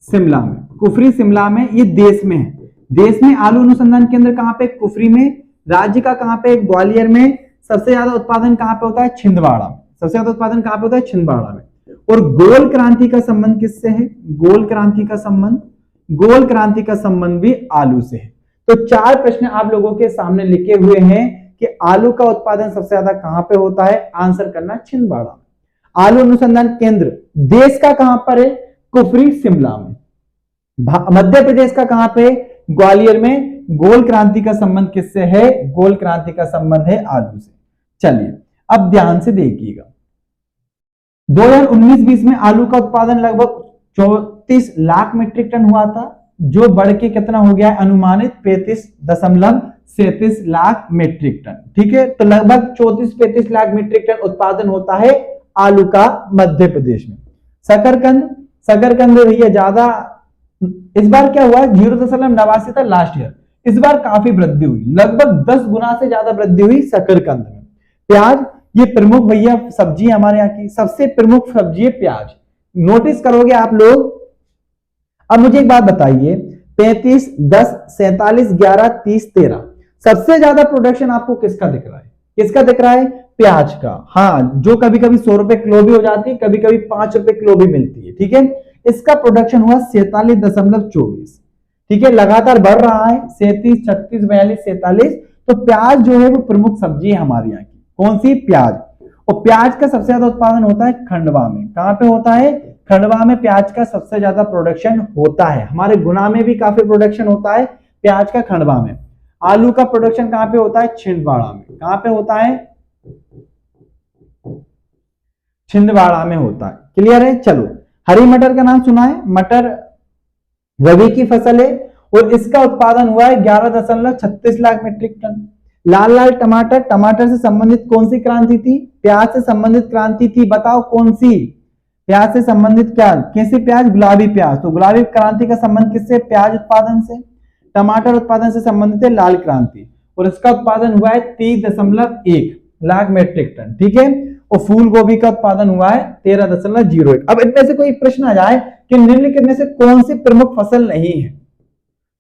Speaker 1: शिमला में। कुफरी शिमला में, ये देश में है। देश में आलू अनुसंधान केंद्र कहां पे? कुफरी में। राज्य का कहां पे? ग्वालियर में। सबसे ज्यादा उत्पादन कहां पे होता है? छिंदवाड़ा में। सबसे ज्यादा उत्पादन कहां पे होता है? छिंदवाड़ा में। और गोल क्रांति का संबंध किससे है? गोल क्रांति का संबंध, गोल क्रांति का संबंध भी आलू से है। तो 4 प्रश्न आप लोगों के सामने लिखे हुए हैं कि आलू का उत्पादन सबसे ज्यादा कहां पे होता है? आंसर करना छिंदवाड़ा में। आलू अनुसंधान केंद्र देश का कहां पर है? कुफरी शिमला में। मध्य प्रदेश का कहां पे? ग्वालियर में। गोल क्रांति का संबंध किससे है? गोल क्रांति का संबंध है आलू से। चलिए अब ध्यान से देखिएगा, 2019-20 में आलू का उत्पादन लगभग 34 लाख मीट्रिक टन हुआ था, जो बढ़ के कितना हो गया है? अनुमानित 35.37 लाख मीट्रिक टन। ठीक है, तो लगभग 34-35 लाख मीट्रिक टन उत्पादन होता है आलू का मध्य प्रदेश में। शकरकंद, शकरकंद भैया ज्यादा, इस बार क्या हुआ? 0.89 था लास्ट ईयर। इस बार काफी वृद्धि हुई, लगभग 10 गुना से ज्यादा वृद्धि हुई शकरकंद में। प्याज, ये प्रमुख भैया सब्जी हमारे यहाँ की सबसे प्रमुख सब्जी है प्याज। नोटिस करोगे आप लोग। अब मुझे एक बात बताइए, 35, 10, 47, 11, 30, 13 सबसे ज्यादा प्रोडक्शन आपको किसका दिख रहा है? किसका दिख रहा है? प्याज का। हाँ, जो कभी कभी 100 रुपए किलो भी हो जाती है, कभी कभी 5 रुपए किलो भी मिलती है। ठीक है, इसका प्रोडक्शन हुआ 47.24। ठीक है, लगातार बढ़ रहा है, 37, 36, 42, 47। तो प्याज जो है वो प्रमुख सब्जी है हमारे यहाँ की। कौन सी? प्याज। और प्याज का सबसे ज्यादा उत्पादन होता है खंडवा में। कहां पे होता है? खंडवा में प्याज का सबसे ज्यादा प्रोडक्शन होता है। हमारे गुना में भी काफी प्रोडक्शन होता है प्याज का, खंडवा में। आलू का प्रोडक्शन कहां पे होता है? छिंदवाड़ा में। कहां पे होता है? छिंदवाड़ा में होता है। क्लियर है? चलो, हरी मटर का नाम सुना है? मटर रबी की फसल है और इसका उत्पादन हुआ है 11.36 लाख मीट्रिक टन। लाल लाल टमाटर, टमाटर से संबंधित कौन सी क्रांति थी? प्याज से संबंधित क्रांति थी। बताओ कौन सी? प्याज से संबंधित क्या? कैसी प्याज? गुलाबी प्याज। तो गुलाबी क्रांति का संबंध किससे? प्याज उत्पादन से। टमाटर उत्पादन से संबंधित है लाल क्रांति, और इसका उत्पादन हुआ है 30.1 लाख मीट्रिक टन। ठीक है, और फूल गोभी का उत्पादन हुआ है 13.01। अब इनमें से कोई प्रश्न आ जाए कि निम्नलिखित में से कौन सी प्रमुख फसल नहीं है,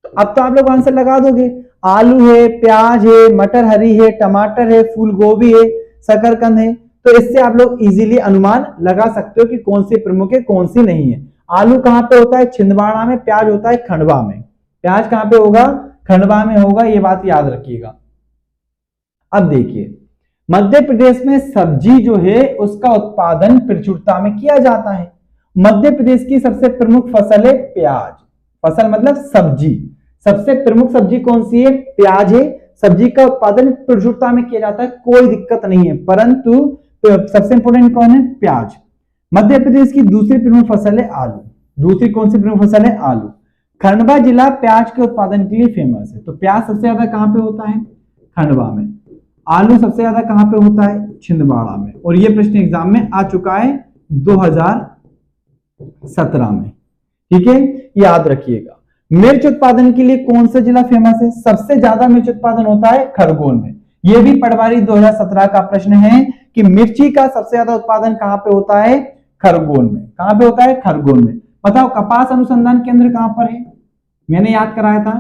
Speaker 1: तो अब तो आप लोग आंसर लगा दोगे। आलू है, प्याज है, मटर हरी है, टमाटर है, फूल गोभी है, शकरकंद है। तो इससे आप लोग इजीली अनुमान लगा सकते हो कि कौन सी प्रमुख है, कौन सी नहीं है। आलू कहां पे होता है? छिंदवाड़ा में। प्याज होता है खंडवा में। प्याज कहां पे होगा? खंडवा में होगा, ये बात याद रखिएगा। अब देखिए, मध्य प्रदेश में सब्जी जो है उसका उत्पादन प्रचुरता में किया जाता है। मध्य प्रदेश की सबसे प्रमुख फसल है प्याज। फसल मतलब सब्जी। सबसे प्रमुख सब्जी कौन सी है? प्याज है। सब्जी का उत्पादन प्रचुरता में किया जाता है, कोई दिक्कत नहीं है, परंतु सबसे इंपोर्टेंट कौन है? प्याज। मध्य प्रदेश की दूसरी प्रमुख फसल है आलू। दूसरी कौन सी प्रमुख फसल है? आलू। खंडवा जिला प्याज के उत्पादन के लिए फेमस है। तो प्याज सबसे ज्यादा कहां पे होता है? खंडवा में। आलू सबसे ज्यादा कहां पे होता है? छिंदवाड़ा में। और यह प्रश्न एग्जाम में आ चुका है 2017 में। ठीक है, याद रखिएगा। मिर्च उत्पादन के लिए कौन सा जिला फेमस है? सबसे ज्यादा मिर्च उत्पादन होता है खरगोन में। यह भी पटवारी 2017 का प्रश्न है कि मिर्ची का सबसे ज्यादा उत्पादन कहां पे होता है? खरगोन में। कहां पे होता है? खरगोन में। बताओ कपास अनुसंधान केंद्र कहां पर है? मैंने याद कराया था,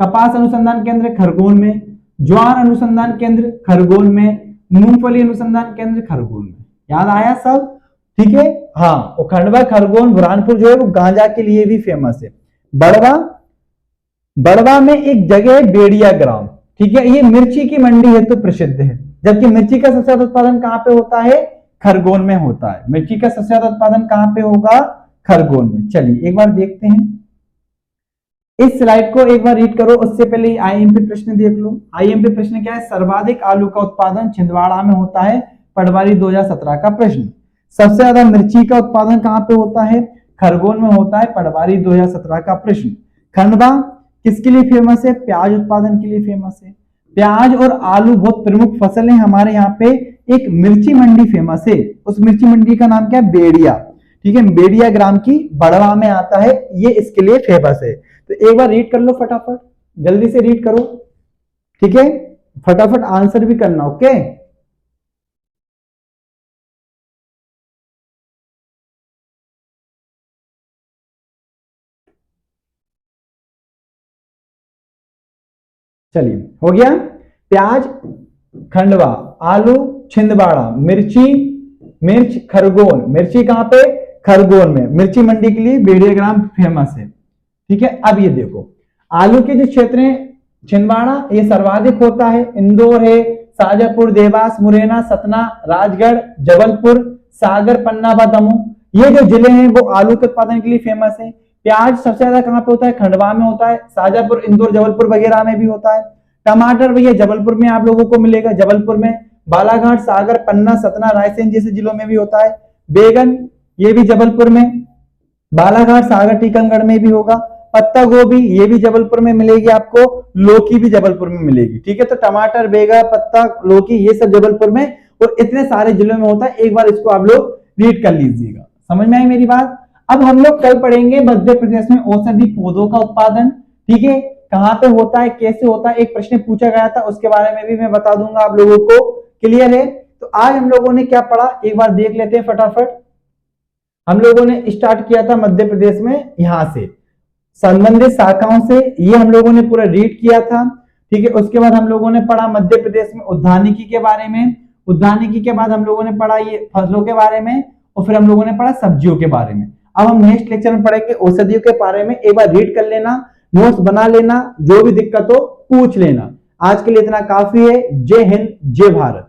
Speaker 1: कपास अनुसंधान केंद्र खरगोन में, ज्वार अनुसंधान केंद्र खरगोन में, मूंगफली अनुसंधान केंद्र खरगोन में। याद आया सब? ठीक है। हाँ, और खंडवा, खरगोन, बुरहानपुर जो है वो गांजा के लिए भी फेमस है। बड़वा, बड़वा में एक जगह है बेड़िया ग्राम, ठीक है, ये मिर्ची की मंडी है तो प्रसिद्ध है। जबकि मिर्ची का सबसे ज्यादा उत्पादन कहां पे होता है? खरगोन में होता है। मिर्ची का सबसे ज्यादा उत्पादन कहां पे होगा? खरगोन में। चलिए एक बार देखते हैं, इस स्लाइड को एक बार रीड करो, उससे पहले आईएमपी प्रश्न देख लो। आईएमपी प्रश्न क्या है? सर्वाधिक आलू का उत्पादन छिंदवाड़ा में होता है, पटवारी 2017 का प्रश्न। सबसे ज्यादा मिर्ची का उत्पादन कहां पे होता है? खरगोन में होता है, पटवारी 2017 का प्रश्न। खंडवा किसके लिए फेमस है? प्याज उत्पादन के लिए फेमस है। प्याज और आलू बहुत प्रमुख फसल है हमारे यहाँ पे। एक मिर्ची मंडी फेमस है, उस मिर्ची मंडी का नाम क्या है? बेड़िया, ठीक है, बेड़िया ग्राम की बड़वा में आता है, ये इसके लिए फेमस है। तो एक बार रीड कर लो फटाफट, जल्दी से रीड करो, ठीक है, फटाफट आंसर भी करना। ओके, चलिए हो गया। प्याज खंडवा, आलू छिंदवाड़ा, मिर्ची, मिर्च खरगोन। मिर्ची कहां पे? खरगोन में। मिर्ची मंडी के लिए बेड़िया ग्राम फेमस है, ठीक है। अब ये देखो, आलू के जो क्षेत्र है छिंदवाड़ा ये सर्वाधिक होता है, इंदौर है, शाजापुर, देवास, मुरैना, सतना, राजगढ़, जबलपुर, सागर, पन्ना, दमोह, ये जो जिले हैं वो आलू के उत्पादन के लिए फेमस है। प्याज सबसे ज्यादा कहां पे होता है? खंडवा में होता है, शाजापुर, इंदौर, जबलपुर वगैरह में भी होता है। टमाटर भैया जबलपुर में आप लोगों को मिलेगा, जबलपुर में, बालाघाट, सागर, पन्ना, सतना, रायसेन जैसे जिलों में भी होता है। बैगन ये भी जबलपुर में, बालाघाट, सागर, टीकमगढ़ में भी होगा। पत्ता गोभी ये भी जबलपुर में मिलेगी आपको, लौकी भी जबलपुर में मिलेगी, ठीक है। तो टमाटर, बैगन, पत्ता, लौकी ये सब जबलपुर में और इतने सारे जिलों में होता है। एक बार इसको आप लोग रीड कर लीजिएगा, समझ में आई मेरी बात? अब हम लोग कल पढ़ेंगे मध्य प्रदेश में औषधि पौधों का उत्पादन, ठीक है, कहां पे होता है, कैसे होता है, एक प्रश्न पूछा गया था, उसके बारे में भी मैं बता दूंगा आप लोगों को। क्लियर है? तो आज हम लोगों ने क्या पढ़ा एक बार देख लेते हैं फटाफट। हम लोगों ने स्टार्ट किया था मध्य प्रदेश में, यहां से संबंधित शाखाओं से, ये हम लोगों ने पूरा रीड किया था, ठीक है। उसके बाद हम लोगों ने पढ़ा मध्य प्रदेश में उद्यानिकी के बारे में, उद्यानिकी के बाद हम लोगों ने पढ़ा ये फसलों के बारे में, और फिर हम लोगों ने पढ़ा सब्जियों के बारे में। अब हम नेक्स्ट लेक्चर में पढ़ेंगे औषधियों के बारे में। एक बार रीड कर लेना, नोट्स बना लेना, जो भी दिक्कत हो पूछ लेना। आज के लिए इतना काफी है। जय हिंद, जय भारत।